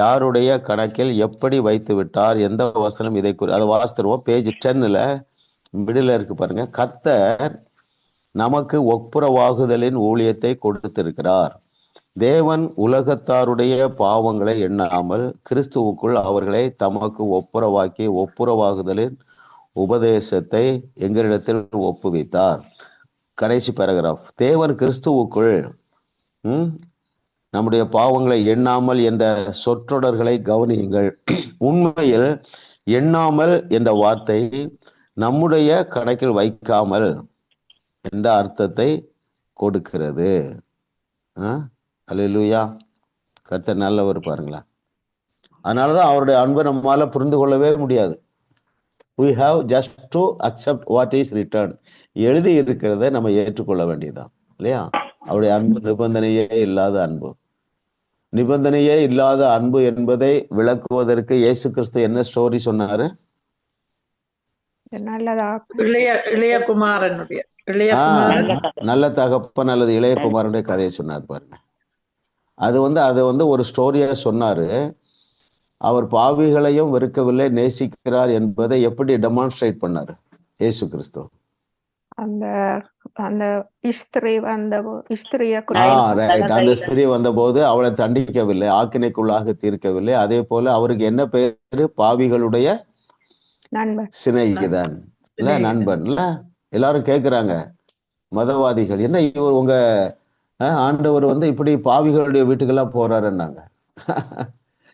யாருடைய கணக்கில் எப்படி வைத்து விட்டார்? எந்த வசனம் இதை அதை வாசித்துருவோம். பேஜ் 10ல மிடில் இருக்கு பாருங்க. கர்த்தர் நமக்கு ஒப்புரவாகுதலின் ஊழியத்தை கொடுத்திருக்கிறார். தேவன் உலகத்தாருடைய பாவங்களை எண்ணாமல் கிறிஸ்துவுக்குள் அவர்களை தமக்கு ஒப்புரவாகுதலின் உபதேசத்தை எங்களிடத்தில் ஒப்புவித்தார். கடைசி பேராகிராஃப். தேவன் கிறிஸ்துவுக்குள் நம்முடைய பாவங்களை எண்ணாமல் என்ற சொற்றொடர்களை கவனியுங்கள். உண்மையில் எண்ணாமல் என்ற வார்த்தை நம்முடைய கணக்கில் வைக்காமல் என்ற அர்த்தத்தை கொடுக்கிறது. அல்லேலூயா. கர்த்தர் நல்லவர் பாருங்களா. அதனாலதான் அவருடைய அன்பை நம்மால புரிந்து கொள்ளவே முடியாது. we have just to accept what is written. எழுதி இருக்கிறத நம்ம ஏற்றுக்கொள்ள வேண்டியதுதான் இல்லையா? அவருடைய அன்பு நிபந்தனையே இல்லாத அன்பு. நிபந்தனையே இல்லாத அன்பு என்பதை விளக்குவதற்கு இயேசு கிறிஸ்து என்ன ஸ்டோரி சொன்னாரு? நல்ல தகப்பன் அல்லது இளையகுமாரனுடைய கதையை சொன்னார் பாருங்க. அது வந்து ஒரு ஸ்டோரியா சொன்னாரு. அவர் பாவிகளையும் வெறுக்கவில்லை, நேசிக்கிறார் என்பதை எப்படி டெமான்ஸ்ட்ரேட் பண்ணாரு இயேசு கிறிஸ்து? அந்த ஸ்திரீ வந்தபோது அவளை தண்டிக்கவில்லை, ஆக்கினைக்குள்ளாக தீர்க்கவில்லை. அதே போல அவருக்கு என்ன பேரு? பாவிகளுடைய சிநேகிதன் இல்ல, நண்பன் இல்ல. எல்லாரும் கேக்குறாங்க, மதவாதிகள், என்ன இவர் உங்க ஆண்டவர் வந்து இப்படி பாவிகளுடைய வீட்டுக்கெல்லாம் போறாருன்னாங்க.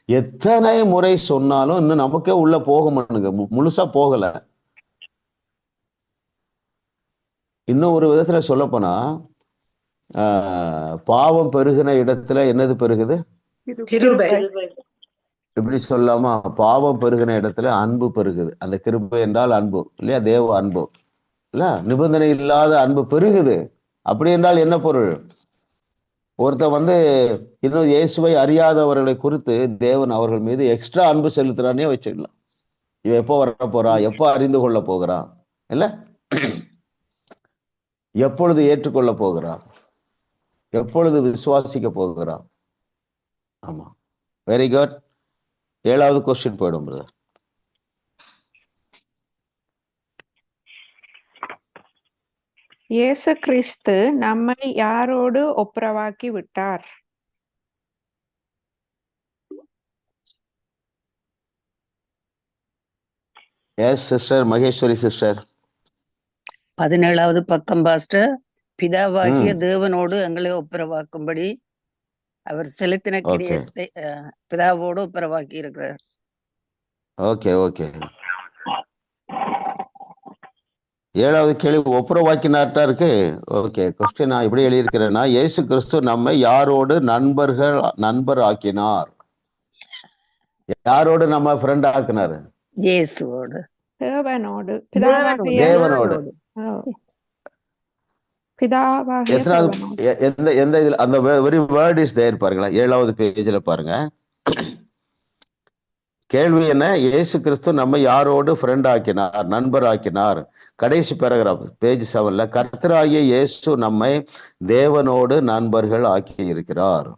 எத்தனை முறை சொன்னாலும் இன்னும் நமக்கே உள்ள போக மாட்டேங்க, முழுசா போகல. இன்னும் ஒரு விதத்துல சொல்ல போனா பாவம் பெருகின இடத்துல என்னது பெருகுது? இப்படி சொல்லாமா? பாவம் பெருகின இடத்துல அன்பு பெருகுது. அந்த கிருபை என்றால் அன்பு இல்லையா? தேவ அன்பு இல்ல, நிபந்தனை இல்லாத அன்பு பெருகுது. அப்படி என்றால் என்ன பொருள்? ஒருத்தர் வந்து இன்னும் இயேசுவை அறியாதவர்களை குறித்து தேவன் அவர்கள் மீது எக்ஸ்ட்ரா அன்பு செலுத்துறானே வச்சுக்கலாம். இவன் எப்போ வர போறான், எப்போ அறிந்து கொள்ள போகிறான் இல்ல, எப்பொழுது ஏற்றுக்கொள்ள போகிறான், எப்பொழுது விசுவாசிக்க போகிறான். ஆமா, வெரி குட். 7வது கொஸ்டின் போயிடும் பிரதர். இயேசு கிறிஸ்து நம்மை யாரோடு ஒப்புரவாக்கி விட்டார்? Yes sister Maheswari sister. 17வது பக்கம் பாஸ்டர். பிதாவாகிய தேவனோடு எங்களை ஒப்புரவாக்கும்படி அவர் செலுத்தின கிரியத்தை பிதாவோடு ஒப்புரவாக்கி இருக்கிறார். Okay okay. 7வது கேள்வி ஒப்புரவாக்கினார்ட்டா இருக்கு. ஓகே, கொஸ்டின் நான் இப்படி எழுதியிருக்கிறேன்னா, இயேசு கிறிஸ்து நம்மை யாரோடு நண்பர் ஆக்கினார்? யாரோடு நம்ம ஃப்ரெண்ட் ஆக்கினாரு? இயேசுவோடு, தேவனோடு. தேவனோடு. எந்த இதுல அந்த வெரி வேர்ட் இஸ் தேர் பாருங்களா. 7வது பேஜ்ல பாருங்க. கேள்வி என்ன? இயேசு கிறிஸ்து நம்ம யாரோடு ஃப்ரெண்ட் ஆக்கினார், நண்பர் ஆக்கினார்? கடைசி பேராகிராஃப் பேஜ் 7ல, கர்த்தராகிய இயேசு நம்மை தேவனோடு நண்பர்கள் ஆக்கி இருக்கிறார்.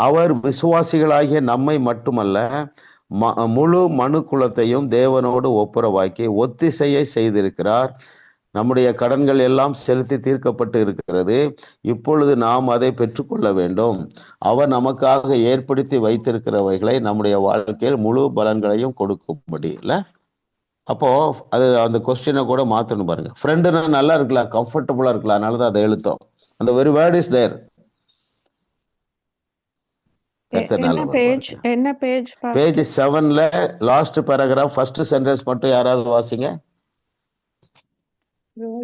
அவர் விசுவாசிகளாகிய நம்மை மட்டுமல்ல, முழு மனு குலத்தையும் தேவனோடு ஒப்புரவாக்கி ஒத்திசையை செய்திருக்கிறார். நம்முடைய கடன்கள் எல்லாம் செலுத்தி தீர்க்கப்பட்டு இருக்கிறது. இப்பொழுது நாம் அதை பெற்றுக்கொள்ள வேண்டும். அவர் நமக்காக ஏற்படுத்தி வைத்திருக்கிறவைகளை நம்முடைய வாழ்க்கையில் முழு பலன்களையும் கொடுக்கும்படி இல்ல. அப்போ அது அந்த கொஸ்டினை கூட மாத்தணும் பாருங்க. ஃப்ரெண்டுனா நல்லா இருக்கலாம், கம்ஃபர்டபுளா இருக்கலாம், அதனாலதான் அதை எழுத்தோம். அந்த வெரி வேர்ட் இஸ் தேர். என்ன பேஜ்? பேஜ் 7ல லாஸ்ட் பேராகிராஃப் ஃபர்ஸ்ட் சென்டென்ஸ் மட்டும் யாராவது வாசிங்க.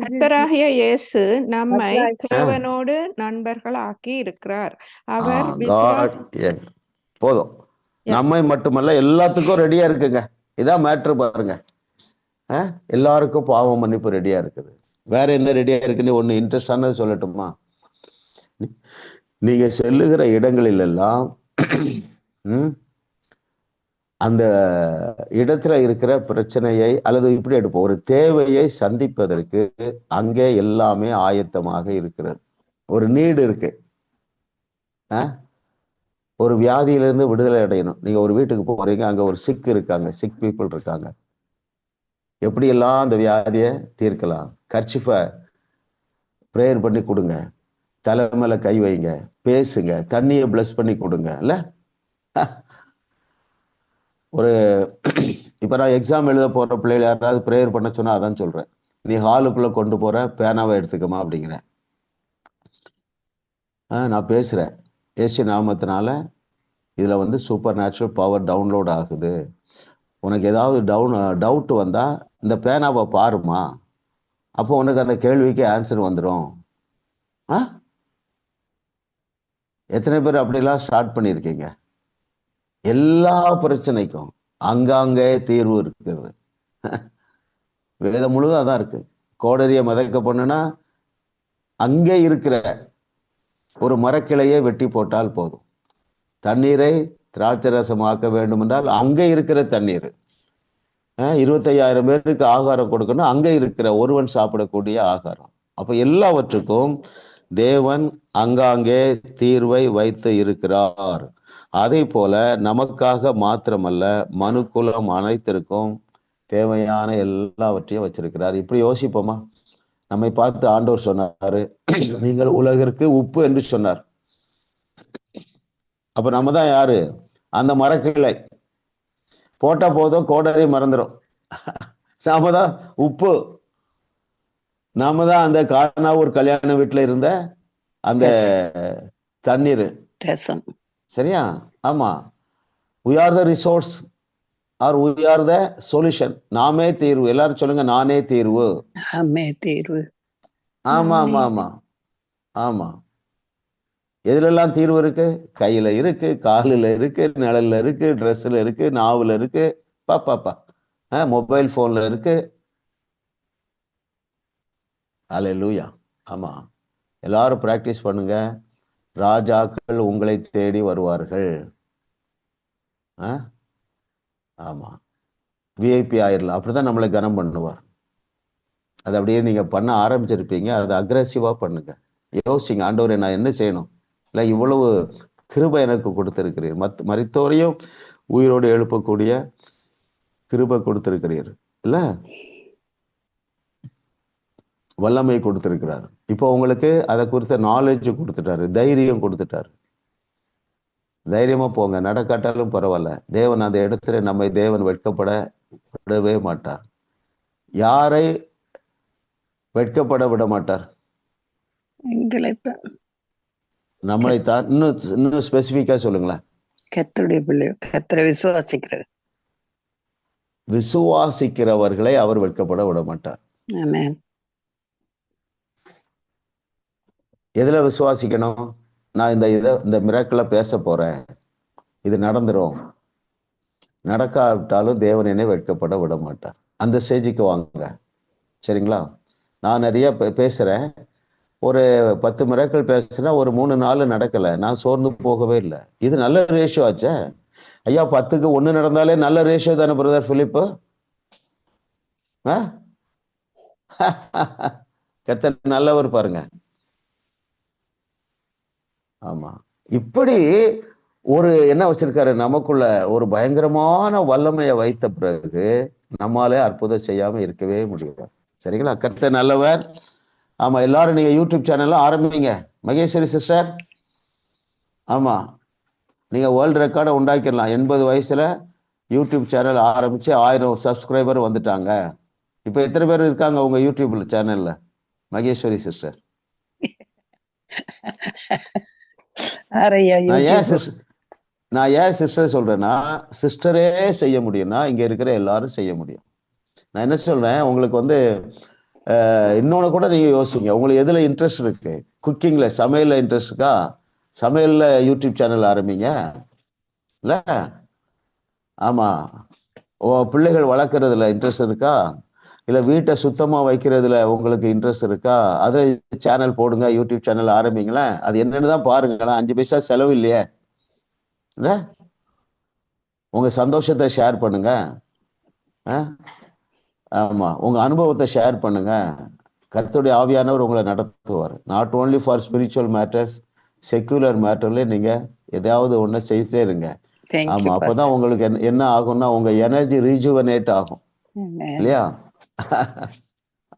கர்த்தராகிய இயேசு நம்மை தேவனோடு நண்பர்கள் ஆக்கி இருக்கிறார். அவர் போதும். நம்மை மட்டுமல்ல, எல்லாத்துக்கும் ரெடியா இருக்குங்க. இதான் மேட்ரு பாருங்க. எல்லாருக்கும் பாவ மன்னிப்பு ரெடியா இருக்குது. வேற என்ன ரெடியா இருக்குன்னு ஒண்ணு இன்ட்ரெஸ்டானது சொல்லட்டுமா? நீங்க செல்லுகிற இடங்களில் எல்லாம் அந்த இடத்துல இருக்கிற பிரச்சனையை அல்லது இப்படி எடுப்போம், ஒரு தேவையை சந்திப்பதற்கு அங்கே எல்லாமே ஆயத்தமாக இருக்கிறது. ஒரு நீடு இருக்கு. ஒரு வியாதியிலிருந்து விடுதலை அடையணும். நீங்க ஒரு வீட்டுக்கு போறீங்க, அங்க ஒரு சிக் இருக்காங்க, சிக் பீப்புள் இருக்காங்க. எப்படியெல்லாம் அந்த வியாதியை தீர்க்கலாம்? கர்ச்சிஃபை ப்ரேயர் பண்ணி கொடுங்க, தலை மேல கை வைங்க, பேசுங்க, தண்ணியை பிளஸ் பண்ணி கொடுங்க. இல்ல ஒரு இப்ப நான் எக்ஸாம் எழுத போற பிள்ளைகள் யாராவது ப்ரேயர் பண்ண சொன்னா அதான் சொல்றேன். நீ ஹாலுக்குள்ள கொண்டு போற பேனாவை எடுத்துக்கமா அப்படிங்கிறேன். நான் பேசுறேன் இயேசு நாமத்தினால. இதுல வந்து சூப்பர் நேச்சுரல் பவர் டவுன்லோட் ஆகுது. உனக்கு ஏதாவது டவுட் வந்தா இந்த பேனாவை பாருமா, அப்போ உனக்கு அந்த கேள்விக்கு ஆன்சர் வந்துடும். எத்தனை பேர் அப்படிலாம் ஸ்டார்ட் பண்ணியிருக்கீங்க? எல்லா பிரச்சனைக்கும் அங்காங்கே தீர்வு இருக்குது. வேதம் முழுதும் அதான் இருக்கு. கோடரிய மதக்க பண்ணுனா அங்கே இருக்கிற ஒரு மரக்கிளையை வெட்டி போட்டால் போதும். தண்ணீரை திராட்சை ரசமாக்க வேண்டும் என்றால் அங்கே இருக்கிற தண்ணீர். 25,000 பேருக்கு ஆகாரம் கொடுக்கணும், அங்கே இருக்கிற ஒருவன் சாப்பிடக்கூடிய ஆகாரம். அப்ப எல்லாவற்றுக்கும் தேவன் அங்காங்கே தீர்வை வைத்து இருக்கிறார். அதே போல நமக்காக மாத்திரமல்ல, மனுக்குலம் அனைத்திற்கும் தேவையான எல்லாவற்றையும் வச்சிருக்கிறார். இப்படி யோசிப்போமா? நம்மை பார்த்து ஆண்டவர் சொன்னாரு, நீங்கள் உலகிற்கு உப்பு என்று சொன்னார். அப்ப நம்ம தான் யாரு? அந்த மரக்கிளை. போட்டா போதும், கோடரி மறந்துடும். நாம தான் உப்பு. நாம தான் அந்த கானாவூர் கல்யாண வீட்டுல இருந்த அந்த தண்ணீர். சரியா? ஆமா. we are the resource or we are the solution. நாமே தீர்வு. எல்லாரும் சொல்லுங்க, நானே தீர்வு. நாமே தீர்வு. ஆமா ஆமா ஆமா ஆமா. எதுல எல்லாம் தீர்வு இருக்கு? கையில இருக்கு, காலில் இருக்கு, நிழல்ல இருக்கு, ட்ரெஸ்ல இருக்கு, நாவுல இருக்கு, பாப்பாப்பா மொபைல் போன்ல இருக்கு. அல்லேலூயா. ஆமா, எல்லாரும் பிராக்டிஸ் பண்ணுங்க. ராஜாக்கள் உங்களை தேடி வருவார்கள். ஆமா, விஐபி ஆயிரலாம். அப்படிதான் நம்மளை கனம் பண்ணுவார். அது அப்படியே நீங்க பண்ண ஆரம்பிச்சிருப்பீங்க. அதை அக்ரெசிவா பண்ணுங்க. யோசிங்க, ஆண்டவரே நான் என்ன செய்யணும்? இல்ல இவ்வளவு கிருபை எனக்கு கொடுத்திருக்கிறீர், மரித்தோரையும் உயிரோடு எழுப்பக்கூடிய கிருபை கொடுத்திருக்கிறீர், இல்ல வல்லமை கொடுத்திருக்கிறார். இப்போ உங்களுக்கு அதை குறித்த நாலேஜ் கொடுத்துட்டாரு, தைரியம் கொடுத்துட்டாரு. தைரியமா போங்க, நடக்காட்டாலும் பரவாயில்ல. தேவன் அந்த இடத்துல நம்மை தேவன் வெட்கப்பட விடவே மாட்டார். யாரை வெட்கப்பட விட மாட்டார்? நம்மளைத்தான். இன்னும் ஸ்பெசிபிக்கா சொல்லுங்களேன். கர்த்தருடைய பிள்ளை, கர்த்தரை விசுவாசிக்கிறவர்களை அவர் வெட்கப்பட விட மாட்டார். ஆமென். எதுல விசுவாசிக்கணும்? நான் இந்த மிராக்கிளை பேச போறேன், இது நடந்துரும். நடக்காவிட்டாலும் தேவன் என்னை வெட்கப்பட விட மாட்டார். அந்த ஸ்டேஜுக்கு வாங்க, சரிங்களா? நான் நிறைய பேசுறேன். ஒரு 10 மிராக்கிள் பேசுனா ஒரு 3-4 நடக்கல, நான் சோர்ந்து போகவே இல்லை. இது நல்ல ரேஷியோ ஆச்சே ஐயா. 10க்கு 1 நடந்தாலே நல்ல ரேஷியோ தானே பிரதர் பிலிப்பு? கர்த்தர் நல்லவர் பாருங்க. ஆமா, இப்படி ஒரு என்ன வச்சிருக்காரு நமக்குள்ள, ஒரு பயங்கரமான வல்லமையை வைத்த பிறகு நம்மாலே அற்புதம் செய்யாம இருக்கவே முடியாது. சரிங்களா? கர்த்தர் நல்லவர். ஆமா, எல்லாரும் நீங்க யூடியூப் சேனல்ல ஆரம்பிங்க. மகேஸ்வரி சிஸ்டர், ஆமா, நீங்க வேர்ல்டு ரெக்கார்டை உண்டாக்கிடலாம். 80 வயசுல யூடியூப் சேனல் ஆரம்பிச்சு 1000 சப்ஸ்கிரைபர் வந்துட்டாங்க. இப்ப எத்தனை பேர் இருக்காங்க உங்க யூடியூப் சேனல்ல மகேஸ்வரி சிஸ்டர்? நான் ஏன் சிஸ்டர் சொல்றேன்னா, சிஸ்டரே செய்ய முடியும்னா இங்க இருக்கிற எல்லாரும் செய்ய முடியும். நான் என்ன சொல்றேன், உங்களுக்கு வந்து இன்னொன்னு கூட நீங்க யோசிங்க. உங்களுக்கு எதுல இன்ட்ரெஸ்ட் இருக்கு? குக்கிங்ல, சமையல்ல இன்ட்ரெஸ்ட் இருக்கா? சமையல்ல யூடியூப் சேனல் ஆரம்பிங்க. இல்ல, ஆமா, பிள்ளைகள் வளர்க்கறதுல இன்ட்ரெஸ்ட் இருக்கா? இல்ல வீட்டை சுத்தமா வைக்கிறதுல உங்களுக்கு இன்ட்ரெஸ்ட் இருக்கா? அதை சேனல் போடுங்க, யூடியூப் சேனல் ஆரம்பிங்களேன். அது என்னன்னு தான் பாருங்களேன். 5 பைசா செலவு இல்லையே. இல்ல, உங்க சந்தோஷத்தை ஷேர் பண்ணுங்க. ஆமா, உங்க அனுபவத்தை ஷேர் பண்ணுங்க. கர்த்தருடைய ஆவியானவர் உங்களை நடத்துவார். Not only for spiritual matters, secular மேட்டர்ல நீங்க ஏதாவது ஒண்ணு செய்துட்டே இருங்க. ஆமா, அப்பதான் உங்களுக்கு என்ன ஆகும்னா உங்க எனர்ஜி ரீஜுவனேட் ஆகும் இல்லையா?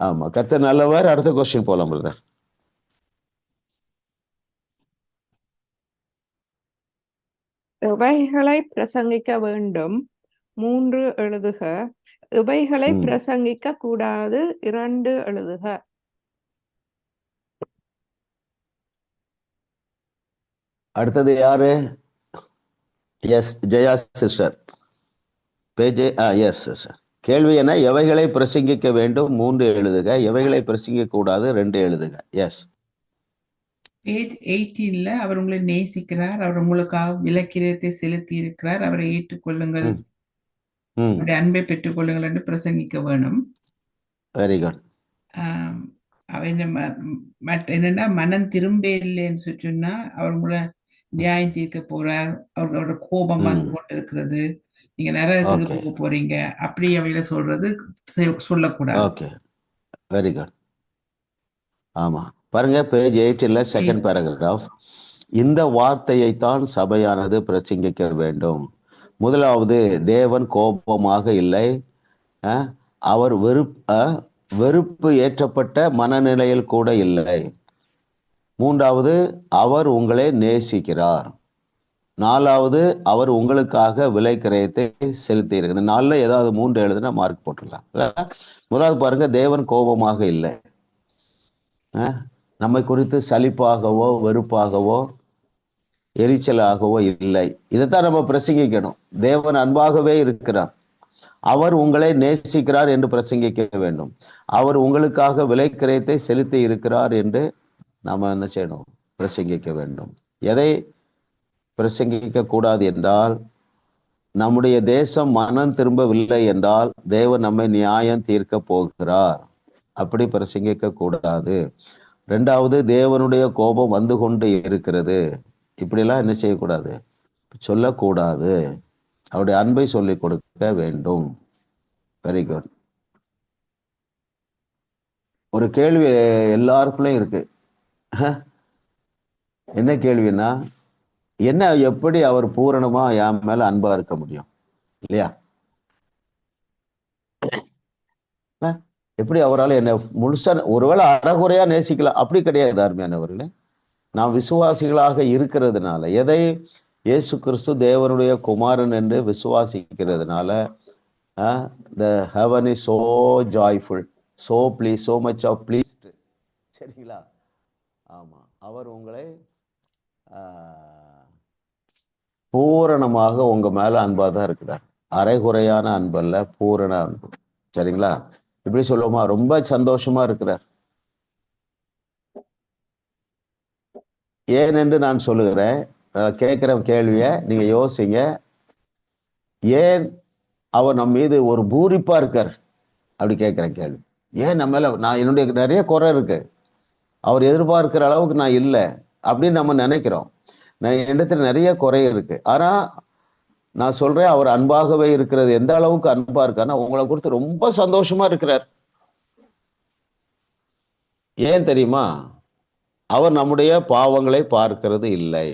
ஆமா, கர்த்தர் நல்லவர். அடுத்த கொஸ்டின் போலாம் பிரதர். இவைகளை பிரசங்கிக்க வேண்டும் 3 எழுதுக. இவைகளை பிரசங்கிக்க கூடாது 2 எழுதுக. அடுத்தது யாரு? Yes, Jaya sister. Page yes sister. கேள்வி என்ன? எவைகளை பிரசங்கிக்க வேண்டும் 3 எழுதுக, எவைகளை பிரசங்கிக்க கூடாது 2 எழுதுக. எஸ். பேஜ் 18ல அவர் உங்களை நேசிக்கிறார், அவர் உங்களுக்காக விலக்கிரத்தை செலுத்தி இருக்கிறார், அவரை ஏற்றுக்கொள்ளுங்கள், அவருடைய அன்பை பெற்றுக்கொள்ளுங்கள் என்று பிரசங்கிக்க வேணும். Very good. அவ என்னன்னா மனம் திரும்ப இல்லைன்னு சொன்னா அவர் உங்களை நியாயம் தீர்க்க போறார், அவரோட கோபம் வந்து கொண்டு இருக்கிறது, நீங்க நரகத்துக்கு போக போறீங்க, அப்படி அவையில சொல்றது சொல்லக்கூடாது. Okay, very good. ஆமா, பாருங்க பேஜ் 8ல செகண்ட் பேராகிராஃப். இந்த வார்த்தையை தான் சபையானது பிரசங்கிக்க வேண்டும். முதலாவது, தேவன் கோபமாக இல்லை, அவர் வெறுப்பு ஏற்றப்பட்ட மனநிலையில் கூட இல்லை. 3வது, அவர் உங்களை நேசிக்கிறார். 4வது, அவர் உங்களுக்காக விலை கிரயத்தை செலுத்தி இருக்கு. இந்த 4ல ஏதாவது 3 எழுதுனா மார்க் போட்டுடலாம். முதலாவது பாருங்க, தேவன் கோபமாக இல்லை, நம்மை குறித்து சலிப்பாகவோ வெறுப்பாகவோ எரிச்சலாகவோ இல்லை. இதைத்தான் நம்ம பிரசங்கிக்கணும். தேவன் அன்பாகவே இருக்கிறார், அவர் உங்களை நேசிக்கிறார் என்று பிரசங்கிக்க வேண்டும். அவர் உங்களுக்காக விலை கிரயத்தை செலுத்தி இருக்கிறார் என்று நாம என்ன செய்யணும்? பிரசங்கிக்க வேண்டும். எதை பிரசங்கிக்க கூடாது என்றால், நம்முடைய தேசம் மனம் திரும்பவில்லை என்றால் தேவன் நம்மை நியாயம் தீர்க்க போகிறார், அப்படி பிரசங்கிக்க கூடாது. 2வது, தேவனுடைய கோபம் வந்து கொண்டு இருக்கிறது, இப்படிலாம் என்ன செய்யக்கூடாது? சொல்லக்கூடாது. அவருடைய அன்பை சொல்லிக் கொடுக்க வேண்டும். Very good. ஒரு கேள்வி எல்லாருக்குள்ளயும் இருக்கு. என்ன கேள்வின்னா, என்ன எப்படி அவர் பூரணமா என் மேல அன்பா இருக்க முடியும்? இல்லையா? எப்படி அவரால் என்ன முழுசா, ஒருவேளை அறகுறையா நேசிக்கலாம், அப்படி கிடையாது அருமையானவர்களே. நாம் விசுவாசிகளாக இருக்கிறதுனால, எதை இயேசு கிறிஸ்து தேவனுடைய குமாரன் என்று விசுவாசிக்கிறதுனால, the heaven is so joyful, so pleased, so much of pleased. சரிங்களா? ஆமா, அவர் உங்களை பூரணமாக உங்க மேல அன்பா தான் இருக்கிறார். அரைகுறையான அன்பல்ல, பூரண அன்பு. சரிங்களா? இப்படி சொல்லுவோமா? ரொம்ப சந்தோஷமா இருக்கிறார். ஏன் என்று நான் சொல்லுகிறேன். கேட்கிற கேள்விய நீங்க யோசிங்க. ஏன் அவர் நம்ம மீது ஒரு பூரிப்பா இருக்கார்? அப்படி கேட்கிற கேள்வி. ஏன் நம்ம மேல, நான் என்னுடைய நிறைய குறை இருக்கு, அவர் எதிர்பார்க்கிற அளவுக்கு நான் இல்லை அப்படின்னு நம்ம நினைக்கிறோம். இடத்துல நிறைய குறை இருக்கு. ஆனா நான் சொல்றேன், அவர் அன்பாகவே இருக்கிறது. எந்த அளவுக்கு அன்பா இருக்காருன்னா, உங்களை குறித்து ரொம்ப சந்தோஷமா இருக்கிறார். ஏன் தெரியுமா? அவர் நம்முடைய பாவங்களை பார்க்கிறது இல்லை.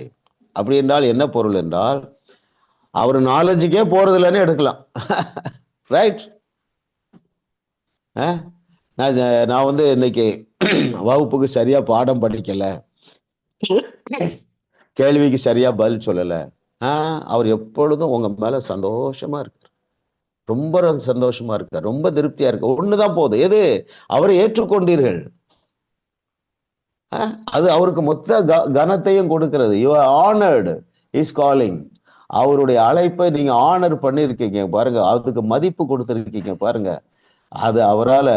அப்படி என்றால் என்ன பொருள் என்றால், அவர் நாலேஜுக்கே போறது இல்லைன்னு எடுக்கலாம். ரைட்? நான் வந்து இன்னைக்கு வகுப்புக்கு சரியா பாடம் படிக்கல, கேள்விக்கு சரியா பதில் சொல்லல. அவர் எப்பொழுதும் உங்க மேல சந்தோஷமா இருக்கார், ரொம்ப சந்தோஷமா இருக்கார், ரொம்ப திருப்தியா இருக்கு. ஒண்ணுதான் போதும், எது? அவரை ஏற்றுக்கொண்டீர்கள், அது அவருக்கு மொத்த கனத்தையும் கொடுக்கிறது. You are honoured is calling. அவருடைய அழைப்பை நீங்க ஆனர் பண்ணிருக்கீங்க பாருங்க, அதுக்கு மதிப்பு கொடுத்திருக்கீங்க பாருங்க. அது அவரால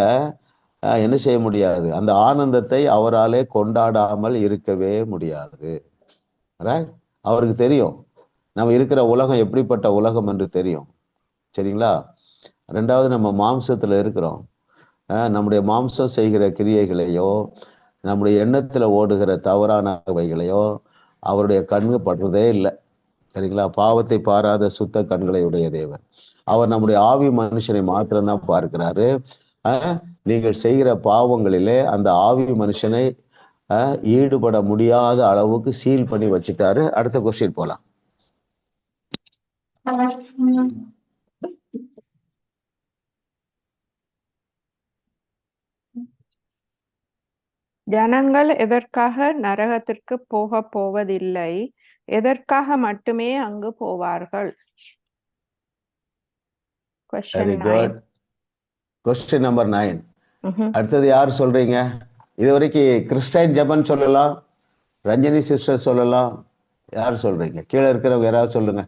என்ன செய்ய முடியாது, அந்த ஆனந்தத்தை அவராலே கொண்டாடாமல் இருக்கவே முடியாது. அவருக்கு தெரியும் நம்ம இருக்கிற உலகம் எப்படிப்பட்ட உலகம் என்று தெரியும், சரிங்களா? ரெண்டாவது, நம்ம மாம்சத்துல இருக்கிறோம். நம்முடைய மாம்சம் செய்கிற கிரியைகளையோ நம்முடைய எண்ணத்துல ஓடுகிற தவறானவைகளையோ அவருடைய கண்ணு படுறதே இல்லை, சரிங்களா? பாவத்தை பாராத சுத்த கண்களை உடைய தேவன். அவர் நம்முடைய ஆவி மனுஷனை மாத்திரம்தான் பார்க்கிறாரு. நீங்கள் செய்கிற பாவங்களிலே அந்த ஆவி மனுஷனை ஈடுபட முடியாத அளவுக்கு சீல் பண்ணி வச்சுட்டாரு. அடுத்த கொஸ்டின் போலாம். ஜனங்கள் எதற்காக நரகத்திற்கு போக போவதில்லை, எதற்காக மட்டுமே அங்கு போவார்கள்? Very good. Question number 9. அடுத்தது யார் சொல்றீங்க? இது வரைக்கும் கிறிஸ்டைன் ஜெபன் சொல்லலாம், ரஞ்சனி சிஸ்டர் சொல்லலாம். யார் சொல்றீங்க? கீழே இருக்கிறவங்க யாராவது சொல்லுங்க.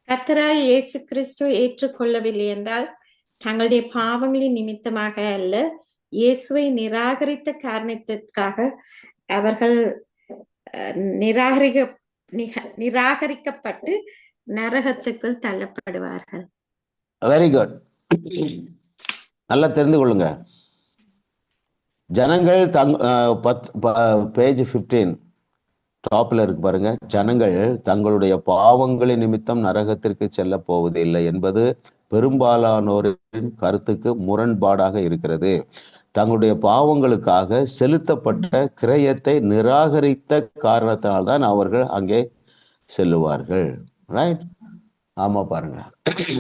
கர்த்தராய் இயேசு கிறிஸ்து ஏற்றுக்கொள்ளவில்லை என்றால் தங்களுடைய பாவங்களின் நிமித்தமாக அல்ல, இயேசுவை நிராகரித்த காரணத்திற்காக அவர்கள் நிராகரிக்கப்பட்டு நரகத்துக்குள் தள்ளப்படுவார்கள். Very good. நல்லா தெரிந்து கொள்ளுங்க. ஜனங்கள் பேஜ் 15 டாப்ல இருக்கு பாருங்க. ஜனங்கள் தங்களுடைய பாவங்களின் நிமித்தம் நரகத்திற்கு செல்ல போவதில்லை என்பது பெரும்பாலானோரின் கருத்துக்கு முரண்பாடாக இருக்கிறது. தங்களுடைய பாவங்களுக்காக செலுத்தப்பட்ட கிரயத்தை நிராகரித்த காரணத்தினால்தான் அவர்கள் அங்கே செல்லுவார்கள். ரைட்? ஆமா, பாருங்க,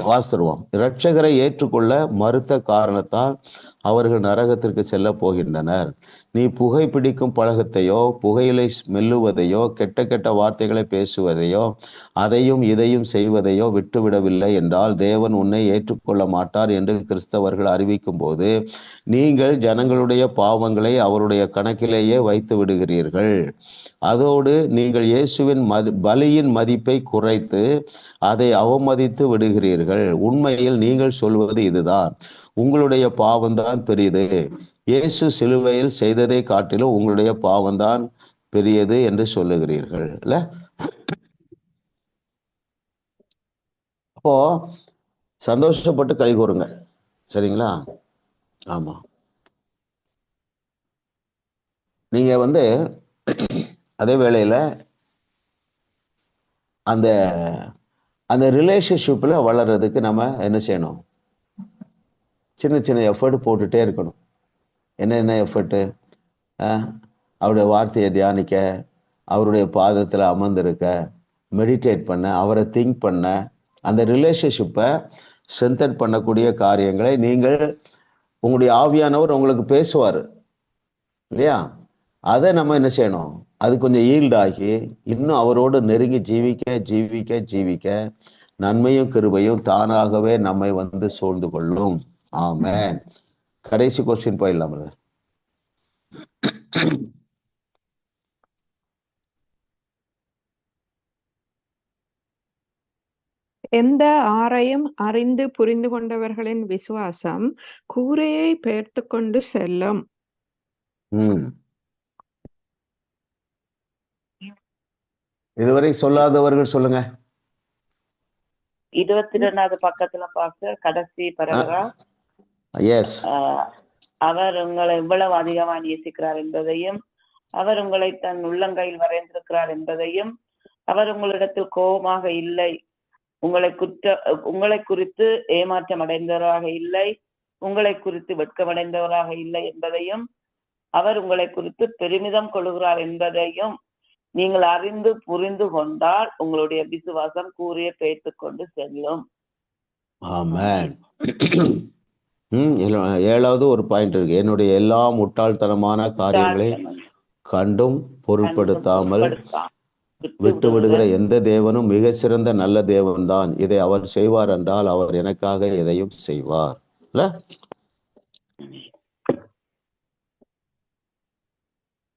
வாஸ்தவம். இரட்சகரை ஏற்றுக்கொள்ள மறுத்த காரணத்தால் அவர்கள் நரகத்திற்கு செல்ல போகின்றனர். நீ புகைப்பிடிக்கும் பழக்கத்தையோ புகையிலை மெல்லுவதையோ கெட்ட கெட்ட வார்த்தைகளை பேசுவதையோ அதையும் இதையும் செய்வதையோ விட்டுவிடவில்லை என்றால் தேவன் உன்னை ஏற்றுக்கொள்ள மாட்டார் என்று கிறிஸ்தவர்கள் அறிவிக்கும் போது நீங்கள் ஜனங்களுடைய பாவங்களை அவருடைய கணக்கிலேயே வைத்து விடுகிறீர்கள். அதோடு நீங்கள் இயேசுவின் பலியின் மதிப்பை குறைத்து அதை அவமதித்து விடுகிறீர்கள். உண்மையில் நீங்கள் சொல்வது இதுதான், உங்களுடைய பாவம்தான் பெரியது, இயேசு சிலுவையில் செய்ததை காட்டிலும் உங்களுடைய பாவம்தான் பெரியது என்று சொல்லுகிறீர்கள் இல்ல? அப்போ சந்தோஷப்பட்டு கை கூறுங்க, சரிங்களா? ஆமா, நீங்க அதே வேளையில அந்த அந்த ரிலேஷன்ஷிப்ல வளர்றதுக்கு நம்ம என்ன செய்யணும்? சின்ன சின்ன எஃபர்ட் போட்டுட்டே இருக்கணும். என்ன எஃபர்ட்டு? அவருடைய வார்த்தையை தியானிக்க, அவருடைய பாதத்தில் அமர்ந்திருக்க, மெடிடேட் பண்ண, அவரை திங்க் பண்ண, அந்த ரிலேஷன்ஷிப்பை ஸ்ட்ரென்தன் பண்ணக்கூடிய காரியங்களை நீங்கள் உங்களுடைய ஆவியானவர் உங்களுக்கு பேசுவார் இல்லையா? அதை நம்ம என்ன செய்யணும்? அது கொஞ்சம் ஈல்டாகி இன்னும் அவரோடு நெருங்கி ஜீவிக்க ஜீவிக்க ஜீவிக்க நன்மையும் கிருபையும் தானாகவே நம்மை சூழ்ந்து கொள்ளும். ஆமென். கடைசி கொஸ்டின் போயிடலாம். எந்த ஆரையும் அறிந்து புரிந்து கொண்டவர்களின் விசுவாசம் கூரையை பெயர்த்து கொண்டு செல்லும். இதுவரை சொல்லாதவர்கள் சொல்லுங்க. 22வது பக்கத்துல பார்க்க கடைசி பரவராக அவர் உங்களை எவ்வளவு அதிகமா நேசிக்கிறார் என்பதையும் அவர் உங்களை தன் உள்ளங்கையில் வரைந்திருக்கிறார் என்பதையும் அவர் உங்களிடத்தில் கோபமாக இல்லை, உங்களை குறித்து ஏமாற்றம் அடைந்தவராக இல்லை, உங்களை குறித்து வெட்கமடைந்தவராக இல்லை என்பதையும் அவர் உங்களை குறித்து பெருமிதம் கொள்கிறார் என்பதையும் நீங்கள் அறிந்து புரிந்து கொண்டால் உங்களுடைய விசுவாசம் கூறிய பெயர்த்து கொண்டு செல்லும். ஆமென். ஏழாவது ஒரு பாயிண்ட் இருக்கு. என்னுடைய எல்லா முட்டாள்தனமான காரியங்களை கண்டும் பொருட்படுத்தாமல் விட்டு விடுகிற எந்த தேவனும் மிகச்சிறந்த நல்ல தேவன் தான். இதை அவர் செய்வார் என்றால் அவர் எனக்காக எதையும் செய்வார். இல்ல,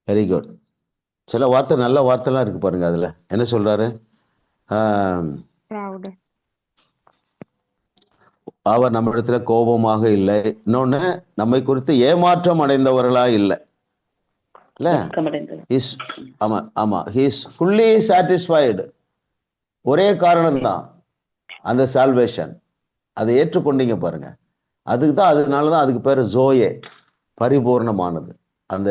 வெரி குட். சில வார்த்தை நல்ல வார்த்தைலாம் இருக்கு பாருங்க. அதுல என்ன சொல்றாரு? அவர் நம்ம இடத்துல கோபமாக இல்லை. இன்னொன்னு, நம்மை குறித்து ஏமாற்றம் அடைந்தவர்களா இல்லை. இல்ல, ஆமா ஆமா, he is fully satisfied. ஒரே காரணம் தான், அந்த சால்வேஷன். அதை ஏற்றுக்கொண்டீங்க பாருங்க. அதுக்கு தான், அதனாலதான் அதுக்கு பேரு ஜோயே, பரிபூர்ணமானது. அந்த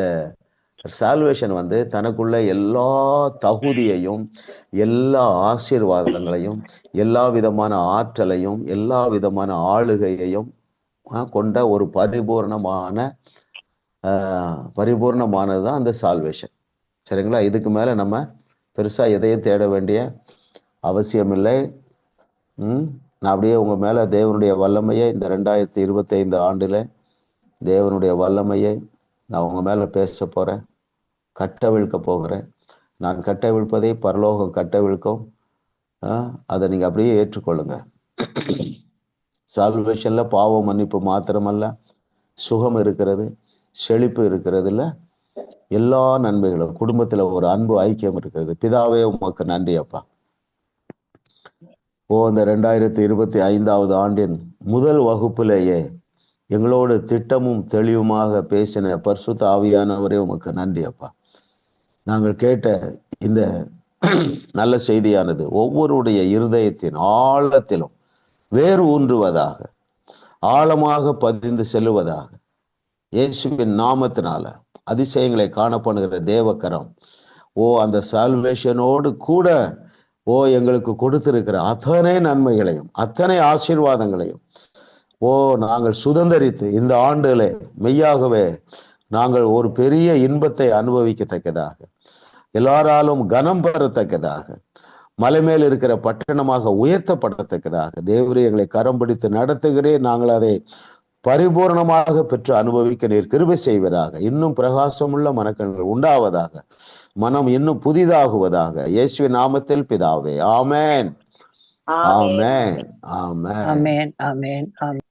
சால்வேஷன் வந்து தனக்குள்ள எல்லா தகுதியையும், எல்லா ஆசீர்வாதங்களையும், எல்லா விதமான ஆற்றலையும், எல்லா விதமான ஆளுகையையும் கொண்ட ஒரு பரிபூர்ணமானதுதான் அந்த சால்வேஷன். சரிங்களா? இதுக்கு மேல நம்ம பெருசா எதையும் தேட வேண்டிய அவசியம் இல்லை. நான் அப்படியே உங்க மேல தேவனுடைய வல்லமையை, இந்த 2025 ஆண்டுல தேவனுடைய வல்லமையை நான் உங்க மேல பேச போறேன், கட்டவிழ்க்க போகிறேன். நான் கட்டவிழ்ப்பதை பரலோகம் கட்டவிழ்க்கும். அதை நீங்க அப்படியே ஏற்றுக்கொள்ளுங்க. சால்வேஷன்ல பாவ மன்னிப்பு மாத்திரமல்ல, சுகம் இருக்கிறது, செழிப்பு இருக்கிறது, இல்ல எல்லா நன்மைகளும், குடும்பத்துல ஒரு அன்பு ஐக்கியம் இருக்கிறது. பிதாவே உமக்கு நன்றி அப்பா. இந்த 2025 ஆண்டின் முதல் வகுப்பிலேயே எங்களோடு திட்டமும் தெளிவுமாக பேசின பரிசுத்த ஆவியானவரே உமக்கு நன்றி அப்பா. நாங்கள் கேட்ட இந்த நல்ல செய்தியானது ஒவ்வொருடைய இருதயத்தின் ஆழத்திலும் வேறு ஊன்றுவதாக, ஆழமாக பதிந்து செல்லுவதாக. இயேசுவின் நாமத்தினால அதிசயங்களை காணப்படுகிற தேவக்கரம் அந்த சால்வேஷனோடு கூட எங்களுக்கு கொடுத்திருக்கிற அத்தனை நன்மைகளையும், அத்தனை ஆசீர்வாதங்களையும் நாங்கள் சுதந்தரித்து இந்த ஆண்டுல மெய்யாகவே நாங்கள் ஒரு பெரிய இன்பத்தை அனுபவிக்கத்தக்கதாக, எல்லாராலும் கனம் பெறத்தக்கதாக, மலை மேல் இருக்கிற பட்டணமாக உயர்த்தப்படத்தக்கதாக தேவரே எங்களை கரம் பிடித்து நடத்துகிறேன். நாங்கள் அதை பரிபூர்ணமாக பெற்று அனுபவிக்க நீர் கிருபை செய்வதாக. இன்னும் பிரகாசமுள்ள மனக்கண்கள் உண்டாவதாக, மனம் இன்னும் புதிதாகுவதாக. இயேசுவின் நாமத்தில் பிதாவே, ஆமென், ஆமென், ஆமென், ஆமென், ஆமென்.